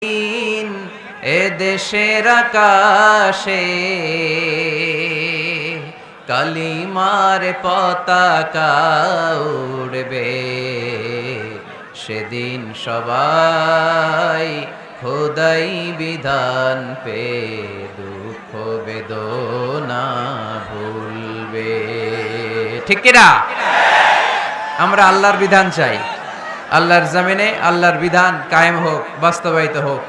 দিন এ দেশের আকাশে কালিমার পতাকা উড়বে, সেদিন সবাই খোদাই বিধান পে দুঃখ বেদনা ভুলবে। ঠিক কিনা? আমরা আল্লাহর বিধান চাই, আল্লাহর জমিনে আল্লাহর বিধান কায়েম হোক, বাস্তবায়িত হোক।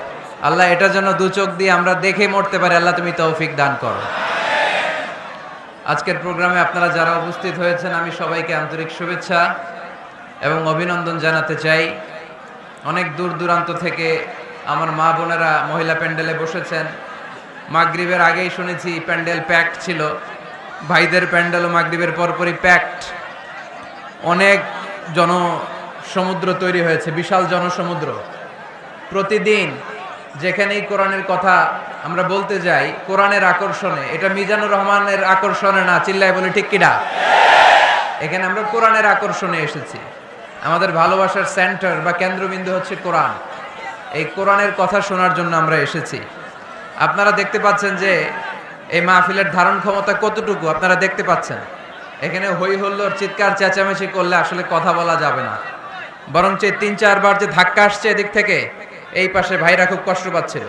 আল্লাহ এটার জন্য দু চোখ দিয়ে আমরা দেখে মরতে পারি। আল্লাহ তুমি তৌফিক দান করো। আজকের প্রোগ্রামে আপনারা যারা উপস্থিত হয়েছেন, আমি সবাইকে আন্তরিক শুভেচ্ছা এবং অভিনন্দন জানাতে চাই। অনেক দূর দূরান্ত থেকে আমার মা বোনেরা মহিলা প্যান্ডেলে বসেছেন। মাগরিবের আগেই শুনেছি প্যান্ডেল প্যাকড ছিল। ভাইদের প্যান্ডেলও মাগরিবের পরপরই প্যাকড। অনেক জনসমুদ্র তৈরি হয়েছে, বিশাল জনসমুদ্র। প্রতিদিন যেখানেই কোরআনের কথা আমরা বলতে যাই, কোরআনের আকর্ষণে, এটা মিজানুর রহমানের আকর্ষণে না, চিল্লায় বলি ঠিক কিনা? এখানে আমরা কোরআনের আকর্ষণে এসেছি। আমাদের ভালোবাসার সেন্টার বা কেন্দ্রবিন্দু হচ্ছে কোরআন। এই কোরআনের কথা শোনার জন্য আমরা এসেছি। আপনারা দেখতে পাচ্ছেন যে এই মাহফিলের ধারণ ক্ষমতা কতটুকু, আপনারা দেখতে পাচ্ছেন। এখানে হই হল্লোর চিৎকার চেঁচামেচি করলে আসলে কথা বলা যাবে না, বরং 3-4 বার যে ধাক্কা আসছে এদিক থেকে, এই পাশে ভাইরা খুব কষ্ট পাচ্ছিল।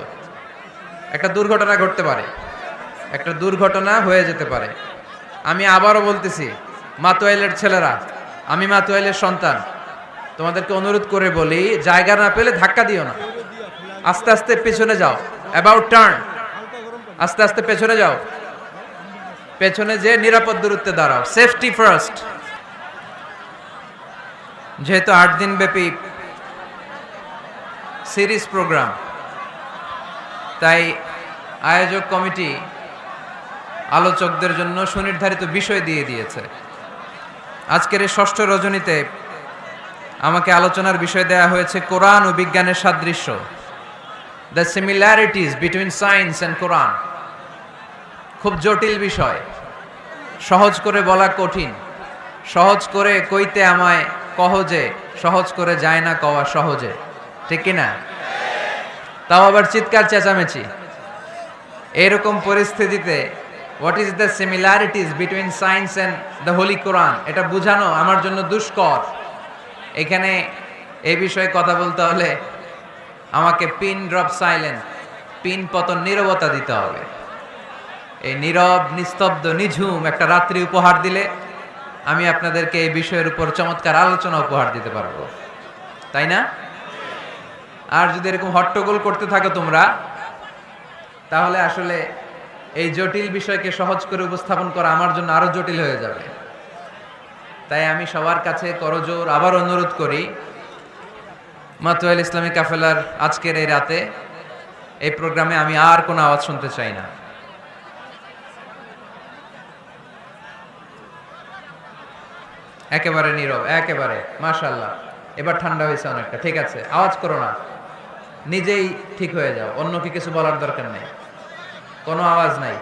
একটা দুর্ঘটনা ঘটতে পারে, একটা দুর্ঘটনা হয়ে যেতে পারে। আমি আবারও বলতেছি, মাতোয়াইলের ছেলেরা, আমি মাতোয়াইলের সন্তান, তোমাদেরকে অনুরোধ করে বলি, জায়গা না পেলে ধাক্কা দিও না, আস্তে আস্তে পেছনে যাও, অ্যাবাউট টার্ন, আস্তে আস্তে পেছনে যাও, পেছনে যে নিরাপদ দূরত্বে দাঁড়াও, সেফটি ফার্স্ট। যেহেতু 8 দিন ব্যাপী সিরিজ প্রোগ্রাম, তাই আয়োজক কমিটি আলোচকদের জন্য সুনির্ধারিত বিষয় দিয়ে দিয়েছে। আজকের এই 6ষ্ঠ রজনীতে আমাকে আলোচনার বিষয় দেয়া হয়েছে কোরআন ও বিজ্ঞানের সাদৃশ্য, the similarities between science and Quran. খুব জটিল বিষয়, সহজ করে বলা কঠিন, সহজ করে কইতে আমায় কহজে, সহজ করে যায় না কওয়া সহজে, ঠিক কিনা? তাও আবার চিৎকার চেঁচামেচি। এরকম পরিস্থিতিতে what is the similarities between science and the holy Quran, এটা বোঝানো আমার জন্য দুষ্কর। এখানে এই বিষয়ে কথা বলতে হলে আমাকে পিন ড্রপ সাইলেন্ট, পিন পতন নীরবতা দিতে হবে। এই নীরব, নিস্তব্ধ, নিঝুম একটা রাত্রি উপহার দিলে আমি আপনাদেরকে এই বিষয়ের উপর চমৎকার আলোচনা উপহার দিতে পারবো, তাই না? আর যদি এরকম হট্টগোল করতে থাকো তোমরা, তাহলে আসলে এই জটিল বিষয়কে সহজ করে উপস্থাপন করা আমার জন্য আরো জটিল হয়ে যাবে। তাই আমি সবার কাছে করজোর আবার অনুরোধ করি, মাতোয়াইল ইসলামী কাফেলার আজকের এই রাতে এই প্রোগ্রামে আমি আর কোনো আওয়াজ শুনতে চাই না। একেবারে নীরব, একেবারে। মাশাআল্লাহ, এবার ঠান্ডা হয়েছে অনেকটা, ঠিক আছে। আওয়াজ করো না, নিজেই ঠিক হয়ে যাও, অন্য কি কিছু বলার দরকার নেই, কোনো আওয়াজ নাই।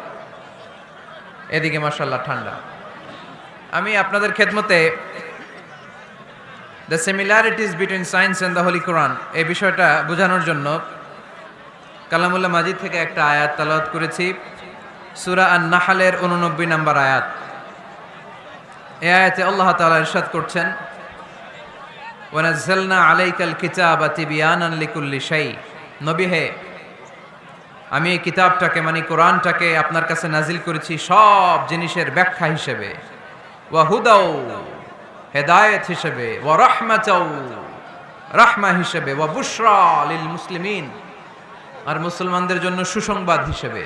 এদিকে মাশাআল্লাহ ঠান্ডা। আমি আপনাদের খেদমতে the similarities between science and the holy Quran এই বিষয়টা বোঝানোর জন্য কালামুল্লাহ মাজিদ থেকে একটা আয়াত তেলাওয়াত করেছি, সূরা আন-নাহলের 89 নম্বর আয়াত। এই আয়াতে আল্লাহ তাআলা ইরশাদ করছেন, ওয়া নাযালনা আলাইকাল কিতাবা তিবয়ানান লিকুল্লি শাই। নবী হে, আমি এই কিতাবটাকে মানে কোরআনটাকে আপনার কাছে নাজিল করেছি সব জিনিসের ব্যাখ্যা হিসেবে, ওয়া হুদাও, হেদায়েত হিসেবে, ওয়া রাহমাতাও, রাহমা হিসেবে, ওয়া বুশরা লিল মুসলিমিন, আর মুসলমানদের জন্য সুসংবাদ হিসেবে।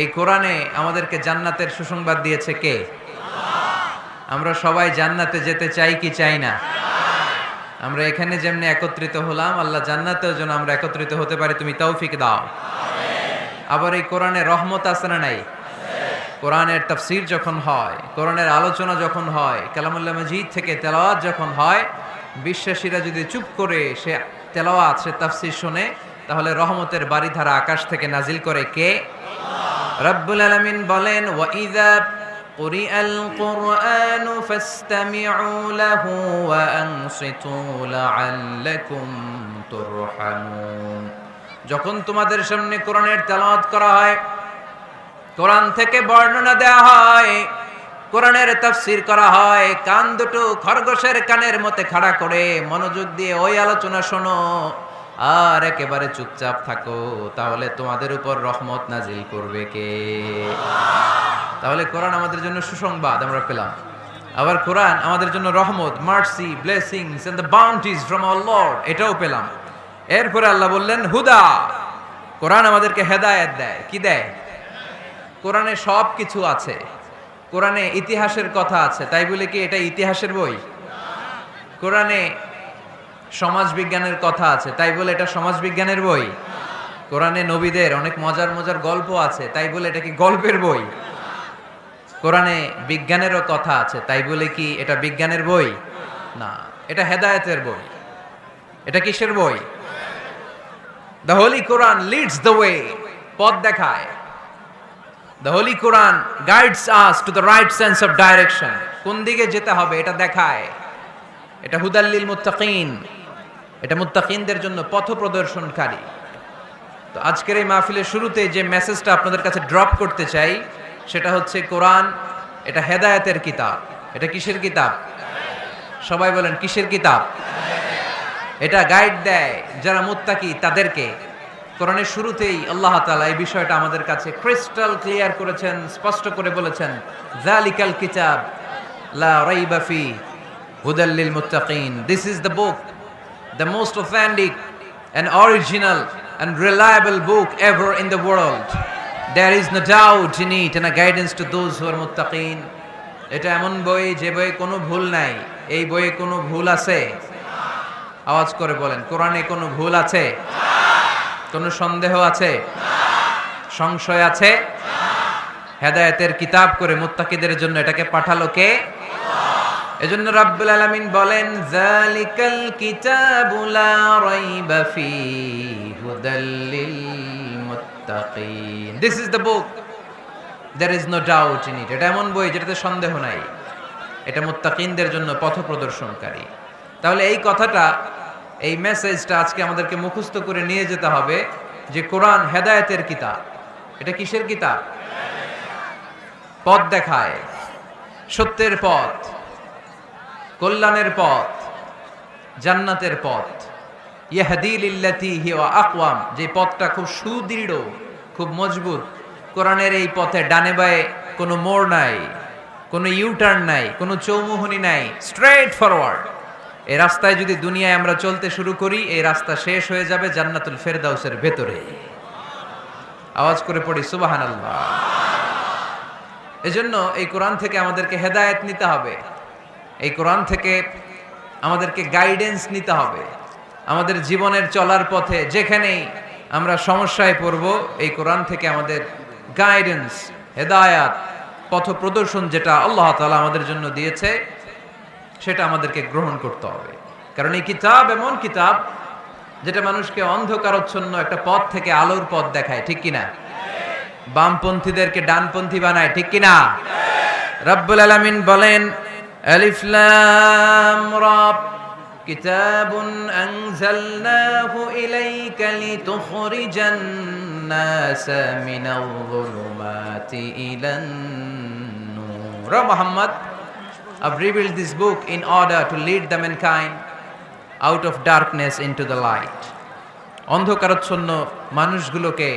এই কোরআনে আমাদেরকে জান্নাতের সুসংবাদ দিয়েছে কে? আমরা সবাই জান্নাতে যেতে চাই কি চাই না? আমরা এখানে যেমনি একত্রিত হলাম, আল্লাহ জান্নাতেও যেন আমরা একত্রিত হতে পারি, তুমি তৌফিক দাও। আবার এই কোরআনে রহমত আছে না নাই? কোরআনের তাফসীর যখন হয়, কোরআনের আলোচনা যখন হয়, কালামুল্লাহ মাজিদ থেকে তেলাওয়াত যখন হয়, বিশ্বাসীরা যদি চুপ করে সে তেলাওয়াত, সে তাফসীর শুনে, তাহলে রহমতের বারিধারা আকাশ থেকে নাজিল করে কে? রব্বুল আলামিন বলেন, ওয়া ইযা কুরিআল কুরআনু ফাসতামিউ লাহু ওয়া আনসিতু লাআল্লাকুম তুরহামুন। যখন তোমাদের সামনে কোরআনের তেলাওয়াত করা হয়, কোরআন থেকে বর্ণনা দেওয়া হয়, কোরআনের তাফসীর করা হয়, কান দুটো খরগোশের কানের মতো খাড়া করে মনোযোগ দিয়ে ওই আলোচনা শোনো আর একেবারে চুপচাপ থাকো, তাহলে তোমাদের উপর রহমত নাজিল করবে কে? তাহলে কোরআন আমাদের জন্য সুসংবাদ আমরা পেলাম। আবার কোরআন আমাদের জন্য রহমত, mercy, blessings and the bounties from our lord, এটাও পেলাম। এরপরে আল্লাহ বললেন হুদা, কোরআন আমাদেরকে হেদায়েত দেয়। কি দেয়? কোরআনে সব কিছু আছে। কোরআনে ইতিহাসের কথা আছে, তাই বলে কি এটা ইতিহাসের বই? কোরআনে সমাজ বিজ্ঞানের কথা আছে, তাই বলে এটা সমাজ বিজ্ঞানের বই? কোরআনে নবীদের অনেক মজার মজার গল্প আছে, তাই বলে এটা কি গল্পের বই? কোরআনে বিজ্ঞানেরও কথা আছে, তাই বলে কি এটা বিজ্ঞানের বই? না, এটা হেদায়েতের বই। এটা কিসের বই? The holy Quran Leeds the way, পথ দেখায়। The holy Quran guides us to the right sense of direction, কোন দিকে যেতে হবে এটা দেখায়। এটা হুদাল্লিল মুত্তাকিন, এটা মুত্তাকিনদের জন্য পথ প্রদর্শনকারী। তো আজকের এই মাহফিলের শুরুতে যে মেসেজটা আপনাদের কাছে ড্রপ করতে চাই সেটা হচ্ছে কোরআন এটা হেদায়েতের কিতাব। এটা কিসের কিতাব? সবাই বলেন কিসের কিতাব? এটা গাইড দেয় যারা মুত্তাকি তাদেরকে। কোরআনের শুরুতেই আল্লাহ তাআলা এই বিষয়টা আমাদের কাছে ক্রিস্টাল ক্লিয়ার করেছেন, স্পষ্ট করে বলেছেন, যালিকাল কিতাব লা রাইবা ফি হুদাল লিল মুত্তাকিন। This is the book, the most authentic and original and reliable book ever in the world. There is no doubt in it and a guidance to those who are muttaqin. এটা এমন বই যে বইয়ে কোনো ভুল নাই। এই বইয়ে কোনো ভুল আছে? আওয়াজ করে বলেন, কোরআনে কোনো ভুল আছে? কোনো সন্দেহ আছে? সংশয় আছে? হেদায়েতের কিতাব করে মুত্তাকিদের জন্য এটাকে পাঠালো কে? এজন্য রাব্বুল আলামিন বলেন, যালিকাল কিতাবু লা রাইবা ফীহি হুদাল লিল মুত্তাকিন। This is the book, there is no doubt in it. এটা এমন বই যেটাতে সন্দেহ নাই। এটা মুত্তাকিনদের জন্য পথ প্রদর্শনকারী। তাহলে এই কথাটা, এই মেসেজটা আজকে আমাদেরকে মুখস্থ করে নিয়ে যেতে হবে যে কোরআন হেদায়েতের কিতাব। এটা কিসের কিতাব? পথ দেখায়, সত্যের পথ, কল্যাণের পথ, জান্নাতের পথ। ইয়াহদি লিল্লাতি হিয়া আকওয়াম, যে পথটা খুব সুদৃঢ়, খুব মজবুত। কোরআনের এই পথে ডানে বায়ে কোনো মোড় নাই, কোনো ইউটার্ন নাই, কোনো চৌমুহনী নাই, স্ট্রেট ফরওয়ার্ড। এই রাস্তায় যদি দুনিয়ায় আমরা চলতে শুরু করি, এই রাস্তা শেষ হয়ে যাবে জান্নাতুল ফেরদাউসের ভেতরে। আওয়াজ করে পড়ি সুবহানাল্লাহ। এজন্য এই কোরআন থেকে আমাদেরকে হেদায়েত নিতে হবে। এই কোরআন থেকে আমাদেরকে গাইডেন্স নিতে হবে। আমাদের জীবনের চলার পথে যেখানেই আমরা সমস্যায় পড়ব, এই কোরআন থেকে আমাদের গাইডেন্স, হেদায়াত, পথ প্রদর্শন যেটা আল্লাহ তাআলা আমাদের জন্য দিয়েছে সেটা আমাদেরকে গ্রহণ করতে হবে। কারণ এই কিতাব এমন কিতাব যেটা মানুষকে অন্ধকারচ্ছন্ন একটা পথ থেকে আলোর পথ দেখায়, ঠিক কিনা? বামপন্থীদেরকে ডানপন্থী বানায়, ঠিক কিনা? রব্বুল আলামিন বলেন, আলিফ লাম রা, কিতাবুন আনজালনাহু ইলাইকা লিতুখরিজান নাসা মিনাল যুলুমাতি ইলান নূর। Muhammad, I've revealed this book in order to lead the mankind out of darkness into the light. অন্ধকারাচ্ছন্ন মানুষগুলোকে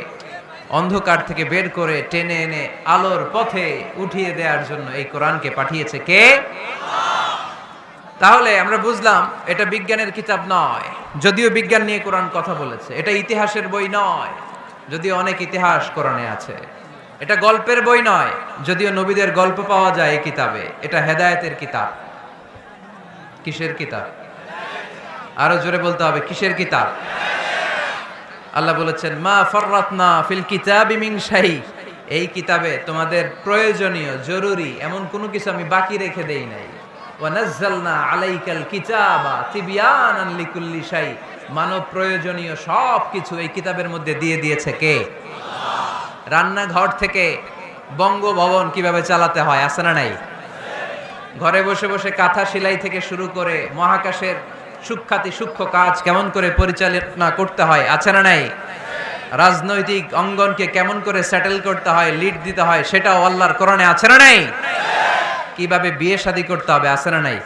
অন্ধকার থেকে বের করে টেনে এনে আলোর পথে উঠিয়ে দেওয়ার জন্য এই কোরআনকে পাঠিয়েছে কে? তাহলে আমরা বুঝলাম এটা বিজ্ঞানের কিতাব নয়, যদিও বিজ্ঞান নিয়ে কোরআন কথা বলেছে। এটা ইতিহাসের বই নয়, যদিও অনেক ইতিহাস কোরআনে আছে। এটা গল্পের বই নয়, যদিও নবীদের গল্প পাওয়া যায় এই কিতাবে। এটা হেদায়েতের কিতাব। কিসের কিতাব? আরো জোরে বলতে হবে, কিসের কিতাব? আল্লাহ বলেছেন, মা ফাররাতনা ফিল কিতাবি মিন শাই, এই কিতাবে তোমাদের প্রয়োজনীয়, জরুরি এমন কোনো কিছু আমি বাকি রেখে দেই নাই। ওয়া নাযালনা আলাইকাল কিতাবা তিবয়ানান লিকুল্লি শাই, মানব প্রয়োজনীয় সব কিছু এই কিতাবের মধ্যে দিয়ে দিয়েছে কে? রান্নাঘর থেকে বঙ্গভবন কিভাবে চালাতে হয় আছে না নাই? ঘরে বসে বসে কাঁথা সেলাই থেকে শুরু করে মহাকাশের সূক্ষ্মাতি সূক্ষ্ম কাজ কেমন করে পরিচালনা করতে হয় আছে না নাই? রাজনৈতিক অঙ্গনকে কেমন করে সেটেল করতে হয়, লিড দিতে হয়, সেটাও আল্লাহর কোরআনে আছে না নাই? কিভাবে বিয়ে শাদী করতে হবে আছে না নাই?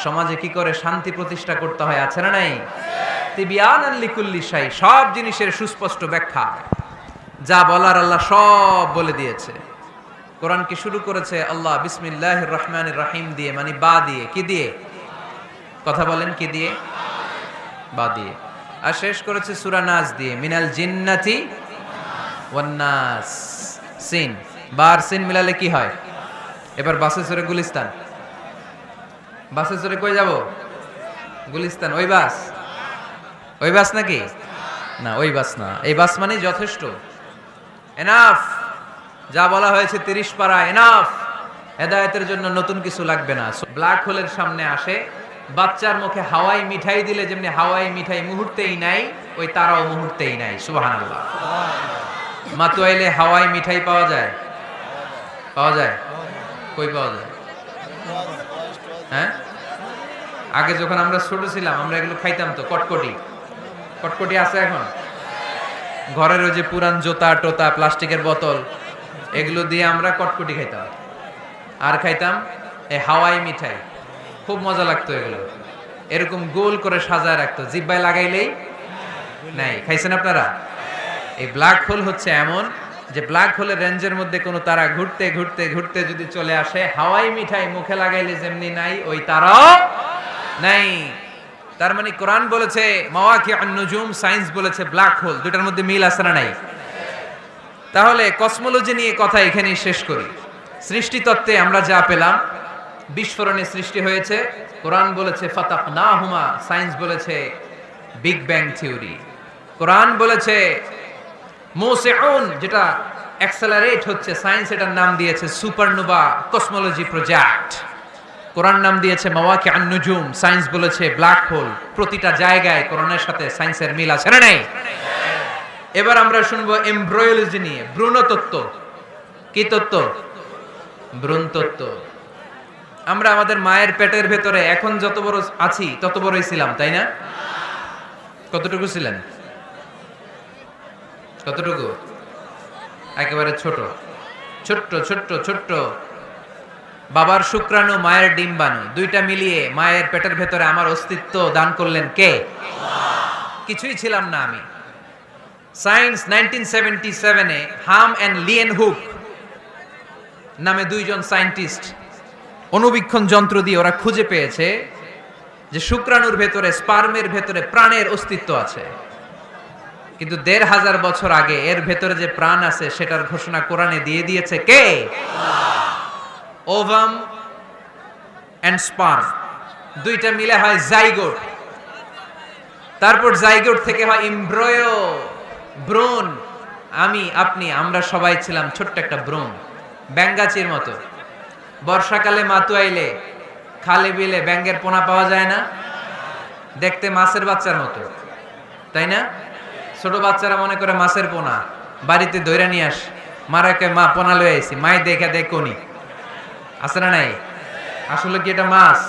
সমাজে কি করে শান্তি প্রতিষ্ঠা করতে হয় আছে না নাই? তিবিয়ানান লিকুল্লি শাই, সব জিনিসের সুস্পষ্ট ব্যাখ্যা, যা বলার আল্লাহ সব বলে দিয়েছে। কোরআন কি শুরু করেছে আল্লাহ বিসমিল্লাহির রহমানির রহিম দিয়ে, মানে বা দিয়ে। কি দিয়ে? কথা বলেন, কি দিয়ে? বা দিয়ে। আর শেষ করেছে সূরা নাস দিয়ে, মিনাল জিন্নাতি ওয়ান নাস। সিন, বার সিন মিলালে কি হয়? এবার বাসে চড়ে গুলিস্তান। বাসে চড়ে কই যাব? গুলিস্তান। ওই বাস? ওই বাস নাকি? না, ওই বাস না। এই বাস মানে যথেষ্ট, এনাফ। যা বলা হয়েছে 30 পারা এনাফ। হেদায়েতের জন্য নতুন কিছু লাগবে না। ব্ল্যাক হোলের সামনে আসে, বাচ্চার মুখে হাওয়াই মিঠাই দিলে যেমনি হাওয়াই মিঠাই মুহূর্তেই নাই, ওই তারাও মুহূর্তেই নাই। সুবহানাল্লাহ। মাতুয়াইলে হাওয়াই মিঠাই পাওয়া যায়? পাওয়া যায়? কই পাওয়া যায়? হ্যাঁ, আগে যখন আমরা ছোট ছিলাম আমরা এগুলো খাইতাম তো। কটকটি, কটকটি আছে এখন? ঘরের ওই যে পুরান জোতা টোতা, প্লাস্টিকের বোতল, এগুলো দিয়ে আমরা কটকটি খাইতাম। আর খাইতাম এই হাওয়াই মিঠাই, খুব মজা লাগতো। এগুলো এরকম গোল করে সাজায় রাখতো, জিব্বায় লাগাইলেই নাই। খাইছেন আপনারা? এই ব্ল্যাক হোল হচ্ছে এমন যে ব্ল্যাক হোলের রেঞ্জের মধ্যে কোনো তারা ঘুরতে ঘুরতে ঘুরতে যদি চলে আসে, হাওয়াই মিঠাই মুখে লাগাইলে যেমনি নাই, ওই তারাও নাই। তার মানে কোরআন বলেছে মাওয়াকিউন নুজুম, সায়েন্স বলেছে ব্ল্যাক হোল। দুটার মধ্যে মিল আছে না নাই? তাহলে কসমোলজি নিয়ে কথা এখানেই শেষ করি। সৃষ্টিতত্ত্বে আমরা যা পেলাম, বিস্ফোরণে সৃষ্টি হয়েছে। কোরআন বলেছে ফাতাকনাহুমা, সায়েন্স বলেছে বিগ ব্যাং থিওরি। কোরআন বলেছে মুসিউন, যেটা অ্যাক্সেলারেট হচ্ছে, সায়েন্স এটার নাম দিয়েছে সুপারনোভা কসমোলজি প্রজেক্ট। কোরআন নাম দিয়েছে মাওয়াকিউন নুজুম, সায়েন্স বলেছে ব্ল্যাক হোল। প্রতিটা জায়গায় কোরআনের সাথে সায়েন্সের মিল আছে না নাই? এবার আমরা শুনবো এমব্রয়োলজি নিয়ে, ভ্রূণতত্ত্ব। কি তত্ত্ব? ভ্রূণতত্ত্ব। আমরা আমাদের মায়ের পেটের ভেতরে এখন যত বড় আছি তত বড়ই ছিলাম, তাই না? কতটুকু ছিলেন? কতটুকু? একেবারে ছোট, ছোট্ট ছোট্ট ছোট্ট। বাবার শুক্রাণু, মায়ের ডিম্বাণু, দুইটা মিলিয়ে মায়ের পেটের ভেতরে আমার অস্তিত্ব দান করলেন কে? কিছুই ছিলাম না আমি। সায়েন্স 1977-এ হাম এন্ড লিয়েন হুক নামে দুইজন সায়েন্টিস্ট অণুবীক্ষণ যন্ত্র দিয়ে ওরা খুঁজে পেয়েছে যে শুক্রাণুর ভেতরে, স্পার্মের ভেতরে প্রাণের অস্তিত্ব আছে। কিন্তু 1500 বছর আগে এর ভেতরে যে প্রাণ আছে সেটার ঘোষণা কোরআনে দিয়ে দিয়েছে কে? ওভাম এন্ড স্পার্ম, দুইটা মিলে হয় জাইগোট। তারপর জাইগোট থেকে হয় এমব্রয়ো, ভ্রূণ। আমি, আপনি, আমরা সবাই ছিলাম ছোট্ট একটা ভ্রূণ, ব্যাঙ্গাচির মতো। বর্ষাকালে মাতুয়াইলে খালে বিলে ব্যাঙ্গের পোনা পাওয়া যায় না? দেখতে মাছের বাচ্চার মতো, তাই না? ছোট বাচ্চারা মনে করে মাছের পোনা, বাড়িতে দইরা নিয়ে আস, মারাকে মা পোনা লয়ে আইছি, মাই দেখে দেখ কোনি আছে না নাই? আসলে কি এটা মাছ?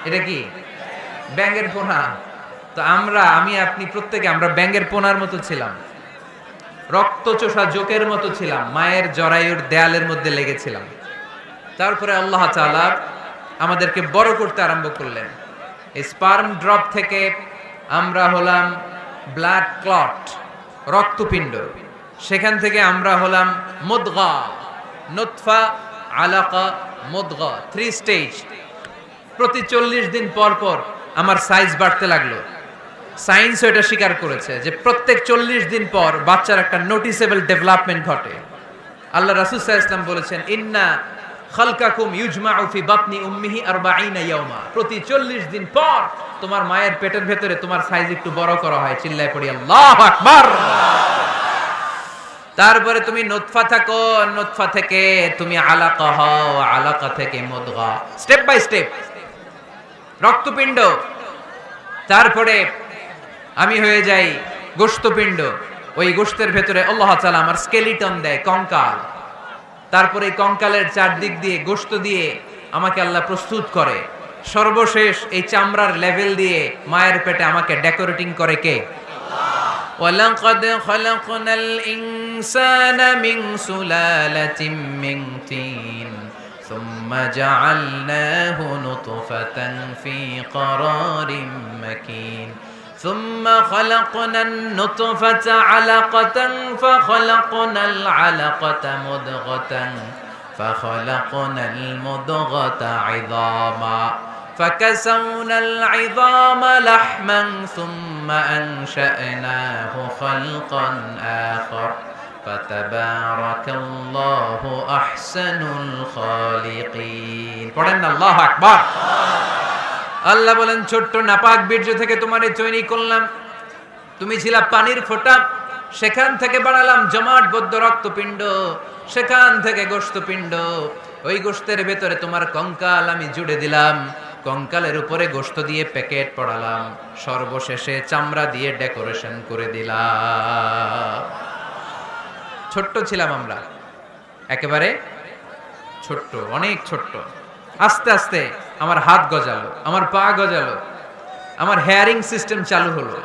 এটা কি ব্যাঙ্গের পোনা? তো আমরা, আমি আপনি প্রত্যেকে আমরা ব্যাঙ্গের পোনার মতো ছিলাম, রক্তচোষা জোকের মতো ছিলাম, মায়ের জরায়ুর দেয়ালের মধ্যে লেগেছিলাম। তারপরে আল্লাহ তাআলা আমাদেরকে বড় করতে আরম্ভ করলেন। এই স্পার্ম ড্রপ থেকে আমরা হলাম ব্লাড ক্লট, রক্তপিণ্ড। সেখান থেকে আমরা হলাম মুদগা, নুতফা, আলাকা, মুদগা, 3 স্টেজ। প্রতি 40 দিন পর পর আমার সাইজ বাড়তে লাগলো। সায়েন্সও এটা স্বীকার করেছে যে প্রত্যেক 40 দিন পর বাচ্চার একটা নোটিসেবল ডেভেলপমেন্ট ঘটে। আল্লাহ রাসূল সাল্লাল্লাহু আলাইহি ওয়াসাল্লাম বলেছেন ইন্না খালকাকুম ইউজমাউ ফি বাতনি উম্মিহি 40 ইয়াওমা, প্রতি 40 দিন পর তোমার মায়ের পেটের ভেতরে তোমার সাইজ একটু বড় করা হয়। চিল্লায় পড়ি আল্লাহু আকবার। তারপরে তুমি নুতফা থাকো, নুতফা থেকে তুমি আলাকা হও, আলাকা থেকে মুদগা, স্টেপ বাই স্টেপ রক্তপিণ্ড। তারপরে আমি হয়ে যাই গোশতপিণ্ড। ওই গোশতের ভেতরে আল্লাহ তাআলা আমার স্কেলিটন দেয়, কঙ্কাল। তারপরে কঙ্কালের চারদিক দিয়ে গোশত দিয়ে আমাকে আল্লাহ প্রস্তুত করে। সর্বশেষ এই চামড়ার লেভেল দিয়ে মায়ের পেটে আমাকে ডেকোরেটিং করে কে? وَلَقَدْ خَلَقْنَا الْإِنسَانَ مِنْ سُلَالَةٍ مِنْ طِينٍ ثُمَّ جَعَلْنَاهُ نُطْفَةً فِي قَرَارٍ مَكِينٍ ثُمَّ خَلَقْنَا النُّطْفَةَ عَلَقَةً فَخَلَقْنَا الْعَلَقَةَ مُضْغَةً فَخَلَقْنَا الْمُضْغَةَ عِظَامًا فَكَسَوْنَا الْعِظَامَ لَحْمًا ثُمَّ أَنشَأْنَاهُ خَلْقًا آخَرَ فَتَبَارَكَ اللَّهُ أَحْسَنُ الْخَالِقِينَ পড়েন না আল্লাহু আকবার। আল্লাহ বলেন ছোট্ট নাপাক বীর্য থেকে তোমারে তৈরি করলাম, তুমি ছিলা পানির ফোঁটা, সেখান থেকে বানালাম জমাট বদ্ধ রক্তপিণ্ড, সেখান থেকে গোশতপিণ্ড, ওই গোশতের ভেতরে তোমার কঙ্কাল আমি জুড়ে দিলাম, কঙ্কালের উপরে গোশত দিয়ে প্যাকেট পড়ালাম, সর্বশেষে চামড়া দিয়ে ডেকোরেশন করে দিলাম। ছোট্ট ছিলাম আমরা, একেবারে ছোট্ট, অনেক ছোট্ট। আস্তে আস্তে আমার হাত গজালো, আমার পা গজালো, আমার হেয়ারিং সিস্টেম চালু হলো,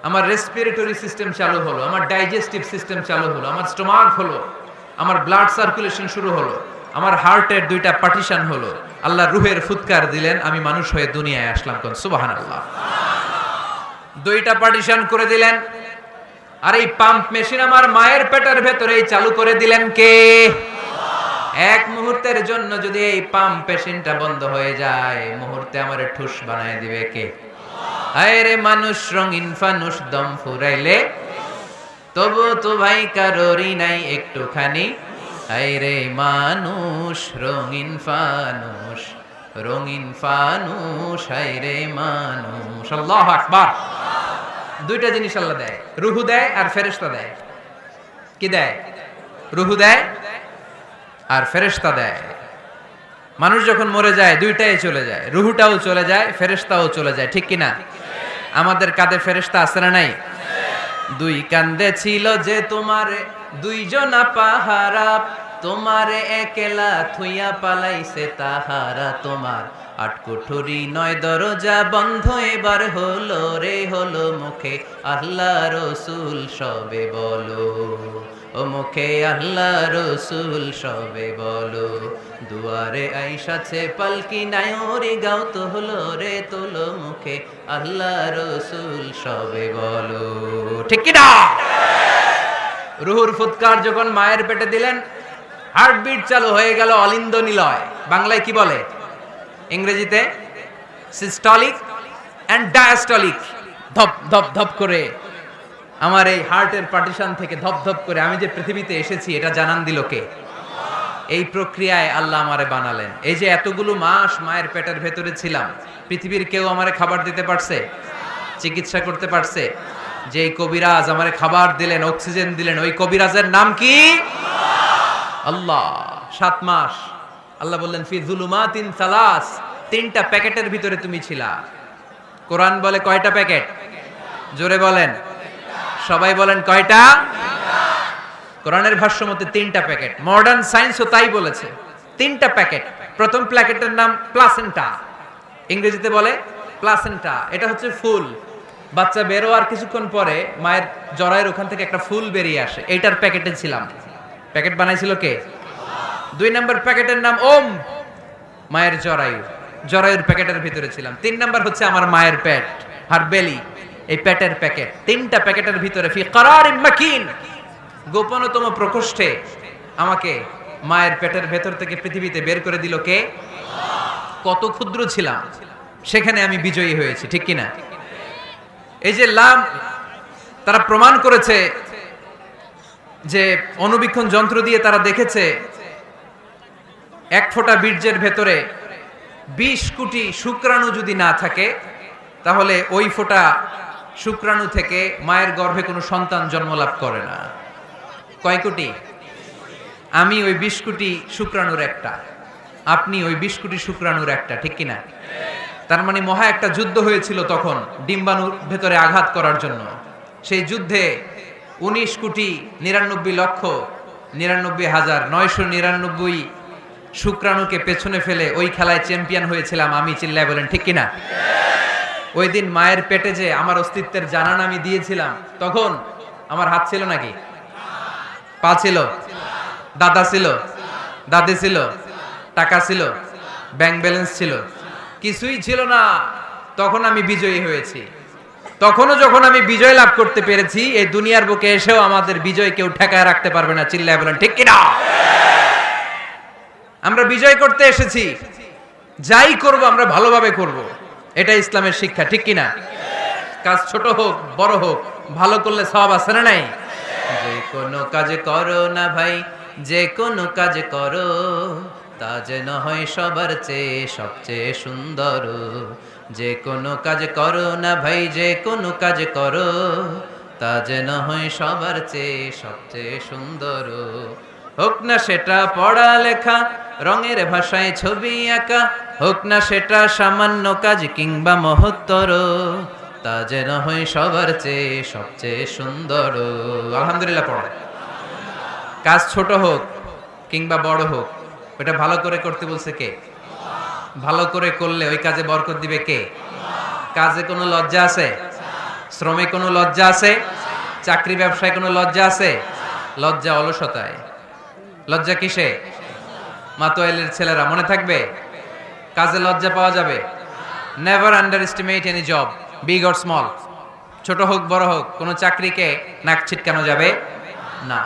আমার রেসপিরেটরি সিস্টেম চালু হলো, আমার ডাইজেস্টিভ সিস্টেম চালু হলো, আমার স্টোমাক হলো, আমার ব্লাড সার্কুলেশন শুরু হলো, আমার হার্টের দুইটা পার্টিশন হলো, আল্লাহ রুহের ফুৎকার দিলেন, আমি মানুষ হয়ে দুনিয়ায় আসলাম। কোন সুবহানাল্লাহ। দুইটা পার্টিশন করে দিলেন। আর এই পাম্প মেশিন আমার মায়ের পেটের ভেতরেই চালু করে দিলেন কে? এক মুহূর্তের জন্য যদি এই পাম্প মেশিনটা বন্ধ হয়ে যায়, মুহূর্তে আমারে ঠুস বানায় দিবে কে? আরে মানুষ রঙিন ফানুস দম ফুরাইলে তবু তো ভাই কারোরই নাই একটুখানি। আরে মানুষ রঙিন ফানুস, রঙিন ফানুস, আরে মানুষ। আল্লাহু আকবার। দুইটা জিনিস আল্লাহ দেয়, রুহু দেয় আর ফেরেশতা দেয়। কি দেয়? রুহু দেয় আর ফেরেশতা দেয়। মানুষ যখন মরে যায় দুইটাই চলে যায়, রুহুটাও চলে যায়, ফেরেশতাও চলে যায়, ঠিক কিনা? আমাদের কাঁধে ফেরেশতা আছে না নাই? দুই কান্দে ছিল যে তোমারে দুইজনা পাহারা, তোমারে একলা থুইয়া পালাইছে তাহারা, তোমার আট কুঠুরি নয় দরজা বন্ধ এবার হলো রে, হলো মুখে আল্লাহ রসুল সবে বলো, ও মুখে আল্লাহ রসুল সবে বলো, দুয়ারে আইসাছে পালকি নায়রে গাও তো হলো রে, তোলো মুখে আল্লাহ রসুল সবে বলো, ঠিক কি না? রুহুর ফুৎকার যখন মায়ের পেটে দিলেন, হার্টবিট চালু হয়ে গেল, অলিন্দ নিলয়। বাংলায় কি বলে? ইংরেজিতে সিস্টলিক এন্ড ডায়াস্টলিক। ধপ ধপ ধপ করে আমার এই হার্টের পার্টিশন থেকে ধপ ধপ করে আমি যে পৃথিবীতে এসেছি এটা জানান দিল কে? এই প্রক্রিয়ায় আল্লাহ আমারে বানালেন। এই যে এতগুলো মাস মায়ের পেটের ভেতরে ছিলাম, পৃথিবীর কেউ আমারে খাবার দিতে পারছে? চিকিৎসা করতে পারছে? যে কবিরাজ আমারে খাবার দিলেন, অক্সিজেন দিলেন, ওই কবিরাজের নাম কি? আল্লাহ। 7 মাস আল্লাহ বললেন ফি যুলুমাতিন সালাস, 3টা প্যাকেটের ভিতরে তুমি ছিলা। কোরআন বলে কয়টা প্যাকেট? জোরে বলেন, সবাই বলেন কয়টা? কোরআনের ভাষ্য মতে 3টা প্যাকেট। মডার্ন সায়েন্সও তাই বলেছে, 3টা প্যাকেট। প্রথম প্যাকেটের নাম প্লাসেন্টা, ইংরেজিতে বলে প্লাসেন্টা। এটা হচ্ছে ফুল, বাচ্চা বেরো আর কিছুক্ষণ পরে মায়ের জরায়ের ওখান থেকে একটা ফুল বেরিয়ে আসে, এইটার প্যাকেটে ছিলাম। প্যাকেট বানাইছিল কে? 2 নম্বর প্যাকেটের নাম ওম, মায়ের জরায়ু, জরায়ুর প্যাকেটের ভিতরে ছিলাম। 3 নম্বর হচ্ছে আমার মায়ের পেট, হার বেলি, এই পেটের প্যাকেট। 3টা প্যাকেটের ভিতরে ফি করারিম মাকিন, গোপনতম প্রকোষ্ঠে আমাকে মায়ের পেটের ভেতর থেকে পৃথিবীতে বের করে দিল কে? কত ক্ষুদ্র ছিলাম, সেখানে আমি বিজয়ী হয়েছি, ঠিক কিনা? এই যে লাম, তারা প্রমাণ করেছে যে অণুবীক্ষণ যন্ত্র দিয়ে তারা দেখেছে 1 ফোঁটা বীর্যের ভেতরে 20 কোটি শুক্রাণু যদি না থাকে, তাহলে ওই ফোঁটা শুক্রাণু থেকে মায়ের গর্ভে কোনো সন্তান জন্মলাভ করে না। কয় কোটি? আমি ওই 20 কোটি শুক্রাণুর একটা, আপনি ওই 20 কোটি শুক্রাণুর একটা, ঠিক কিনা? তার মানে মহা একটা যুদ্ধ হয়েছিল তখন ডিম্বাণুর ভেতরে আঘাত করার জন্য। সেই যুদ্ধে 19,99,99,999 শুক্রাণুকে পেছনে ফেলে ওই খেলায় চ্যাম্পিয়ন হয়েছিলাম আমি। চিল্লায় বলেন ঠিক কিনা? ওই দিন মায়ের পেটে যে আমার অস্তিত্বের জানান আমি দিয়েছিলাম, তখন আমার হাত ছিল নাকি? পা ছিল? দাদা ছিল? দাদি ছিল? টাকা ছিল? ব্যাংক ব্যালেন্স ছিল? কিছুই ছিল না। তখন আমি বিজয়ী হয়েছি। তখনও যখন আমি বিজয় লাভ করতে পেরেছি, এই দুনিয়ার বুকে এসেও আমাদের বিজয় কেউ ঠেকায় রাখতে পারবে না। চিল্লায় বলেন ঠিক কিনা? আমরা বিজয় করতে এসেছি, যাই করব আমরা ভালোভাবে করব, এটা ইসলামের শিক্ষা, ঠিক কিনা? কাজ ছোট হোক বড় হোক, ভালো করলে সওয়াব আছে না নাই? যে কোনো কাজ করো না ভাই, যে কোনো কাজ করো, তা যেন হয় সবার চেয়ে সবচেয়ে সুন্দর। যে কোনো কাজ করো না ভাই, যে কোনো কাজ করো, তা যেন হয় সবার চেয়ে সবচেয়ে সুন্দর। হোক না সেটা পড়ালেখা, রঙের ভাষায় ছবি আঁকা, হোক না সেটা সামান্য কাজ কিংবা মহত্তর, তা যেন হয় সবার চেয়ে সবচেয়ে সুন্দর। আলহামদুলিল্লাহ পড়ে। কাজ ছোট হোক কিংবা বড় হোক, ওটা ভালো করে করতে বলছে কে? ভালো করে করলে ওই কাজে বরকত দিবে কে? কাজে কোনো লজ্জা আছে? শ্রমে কোনো লজ্জা আছে? চাকরি ব্যবসায় কোনো লজ্জা আছে? লজ্জা অলসতায়। লজ্জা কিসে? মাতোয়াইলের ছেলেরা মনে থাকবে, কাজে লজ্জা পাওয়া যাবে। Never under estimate any job, big or small. ছোট হোক বড় হোক, কোনো চাকরিকে নাক ছিটকানো যাবে না।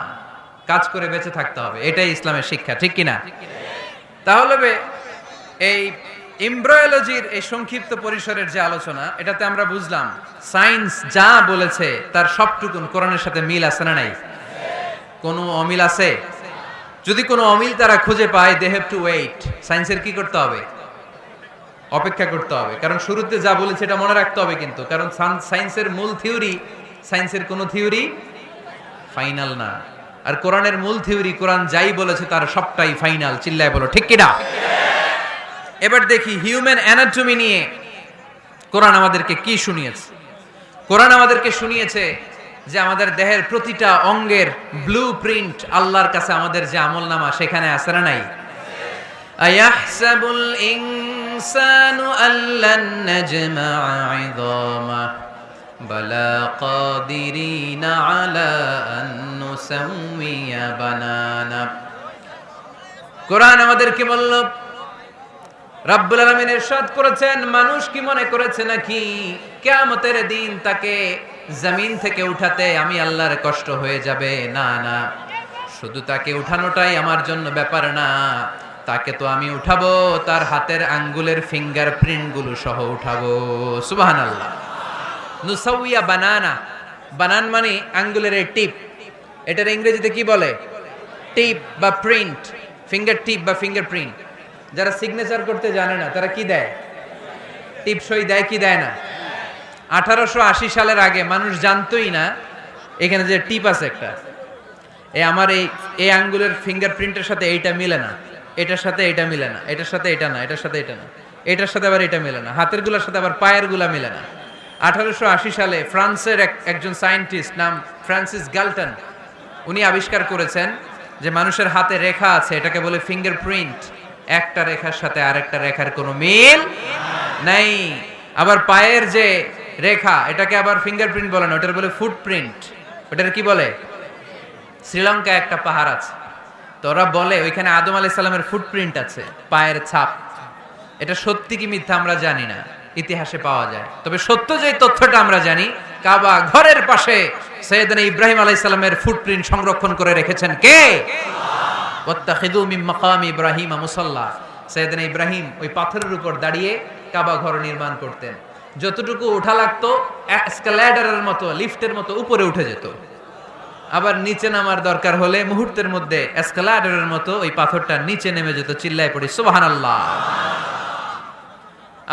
কাজ করে বেঁচে থাকতে হবে, এটাই ইসলামের শিক্ষা, ঠিক কিনা? তাহলে এই এমব্রায়োলজির এই সংক্ষিপ্ত পরিসরের যে আলোচনা, এটাতে আমরা বুঝলাম সায়েন্স যা বলেছে তার সবটুকুন কোরআনের সাথে মিল আছে না নাই? কোনো অমিল আছে? যদি কোনো অমিল তারা খুঁজে পায়, দে হ্যাভ টু ওয়েট। সায়েন্সের কি করতে হবে? অপেক্ষা করতে হবে। কারণ শুরুতে যা বলেছে এটা মনে রাখতে হবে কিন্তু, কারণ সায়েন্সের মূল থিওরি, সায়েন্সের কোনো থিওরি ফাইনাল না। আর কোরআনের মূল থিওরি, কোরআন যাই বলেছে তার সবটাই ফাইনাল। চিল্লায় বলো ঠিক কিনা? এবার দেখি হিউম্যান অ্যানাটমি নিয়ে কোরআন আমাদেরকে কি শুনিয়েছে। কোরআন আমাদেরকে শুনিয়েছে যে আমাদের দেহের প্রতিটা অঙ্গের ব্লু প্রিন্ট আল্লাহর কাছে আমাদের যে আমলনামা সেখানে আছে না নাই? আয়াহসাবুল ইনসানু আল্লান নাজমা'a 'ইযামা বালা কাদিরিনা আলা আন নুসাউমিয়া বানানা। কোরআন আমাদেরকে বলল, রাব্বুল আলামিন ইরশাদ করেছেন, মানুষ কি মনে করেছে নাকি কিয়ামতের দিন তাকে জমিন থেকে উঠাতে আমি আল্লাহর কষ্ট হয়ে যাবে? না না, শুধু তাকে উঠানোটাই আমার জন্য ব্যাপার না, তাকে তো আমি উঠাবো তার হাতের আঙ্গুলের ফিঙ্গার প্রিন্ট গুলো সহ উঠাবো। সুবহানাল্লাহ। নুসাউইয়া বানানা, বানান মানে আঙ্গুলের এই টিপ, এটার ইংরেজিতে কি বলে? টিপ বা প্রিন্ট, ফিঙ্গার টিপ বা ফিঙ্গার প্রিন্ট। যারা সিগনেচার করতে জানে না তারা কি দেয়? টিপ সই দেয় কি দেয় না? 1880 সালের আগে মানুষ জানতোই না এখানে যে টিপ আছে একটা, আমার এই আঙ্গুলের ফিঙ্গার প্রিন্টের সাথে এইটা মিলে না, এটার সাথে এটা মিলে না, এটার সাথে এটা না, এটার সাথে এটা না, এটার সাথে আবার এটা মিলে না, হাতের গুলার সাথে আবার পায়ের গুলা মিলে না। 1880 সালে ফ্রান্সের একজন সায়েন্টিস্ট নাম ফ্রান্সিস গালটন, উনি আবিষ্কার করেছেন যে মানুষের হাতে রেখা আছে, এটাকে বলে ফিঙ্গার প্রিন্ট। একটা রেখার সাথে আরেকটা রেখার কোনো মিল নাই। আবার পায়ের যে রেখা, এটাকে আবার ফিঙ্গারপ্রিন্ট বলে না, ওটার বলে ফুটপ্রিন্ট। ওটার কি বলে? শ্রীলঙ্কায় একটা পাহাড় আছে, তো ওরা বলে ওইখানে আদম আলাইহিস সালামের ফুটপ্রিন্ট আছে, পায়ের ছাপ। এটা সত্যি কি মিথ্যা আমরা জানি না, ইতিহাসে পাওয়া যায়। তবে সত্য যে তথ্যটা আমরা জানি, কাবা ঘরের পাশে সাইয়েদনা ইব্রাহিম আলাইহিস সালামের ফুটপ্রিন্ট সংরক্ষণ করে রেখেছেন কে? ওয়াত্তাখিযু মিন মাকামি ইব্রাহিম মুসাল্লা। সাইয়েদনা ইব্রাহিম ওই পাথরের উপর দাঁড়িয়ে কাবা ঘর নির্মাণ করতেন। যতটুকু ওঠা লাগতো এসকালেটরের মতো, লিফটের মতো উপরে উঠে যেত। আবার নিচে নামার দরকার হলে মুহূর্তের মধ্যে এসকালেটরের মতো ওই পাথরটা নিচে নেমে যেত। চিল্লায় পড়ি সুবহানাল্লাহ।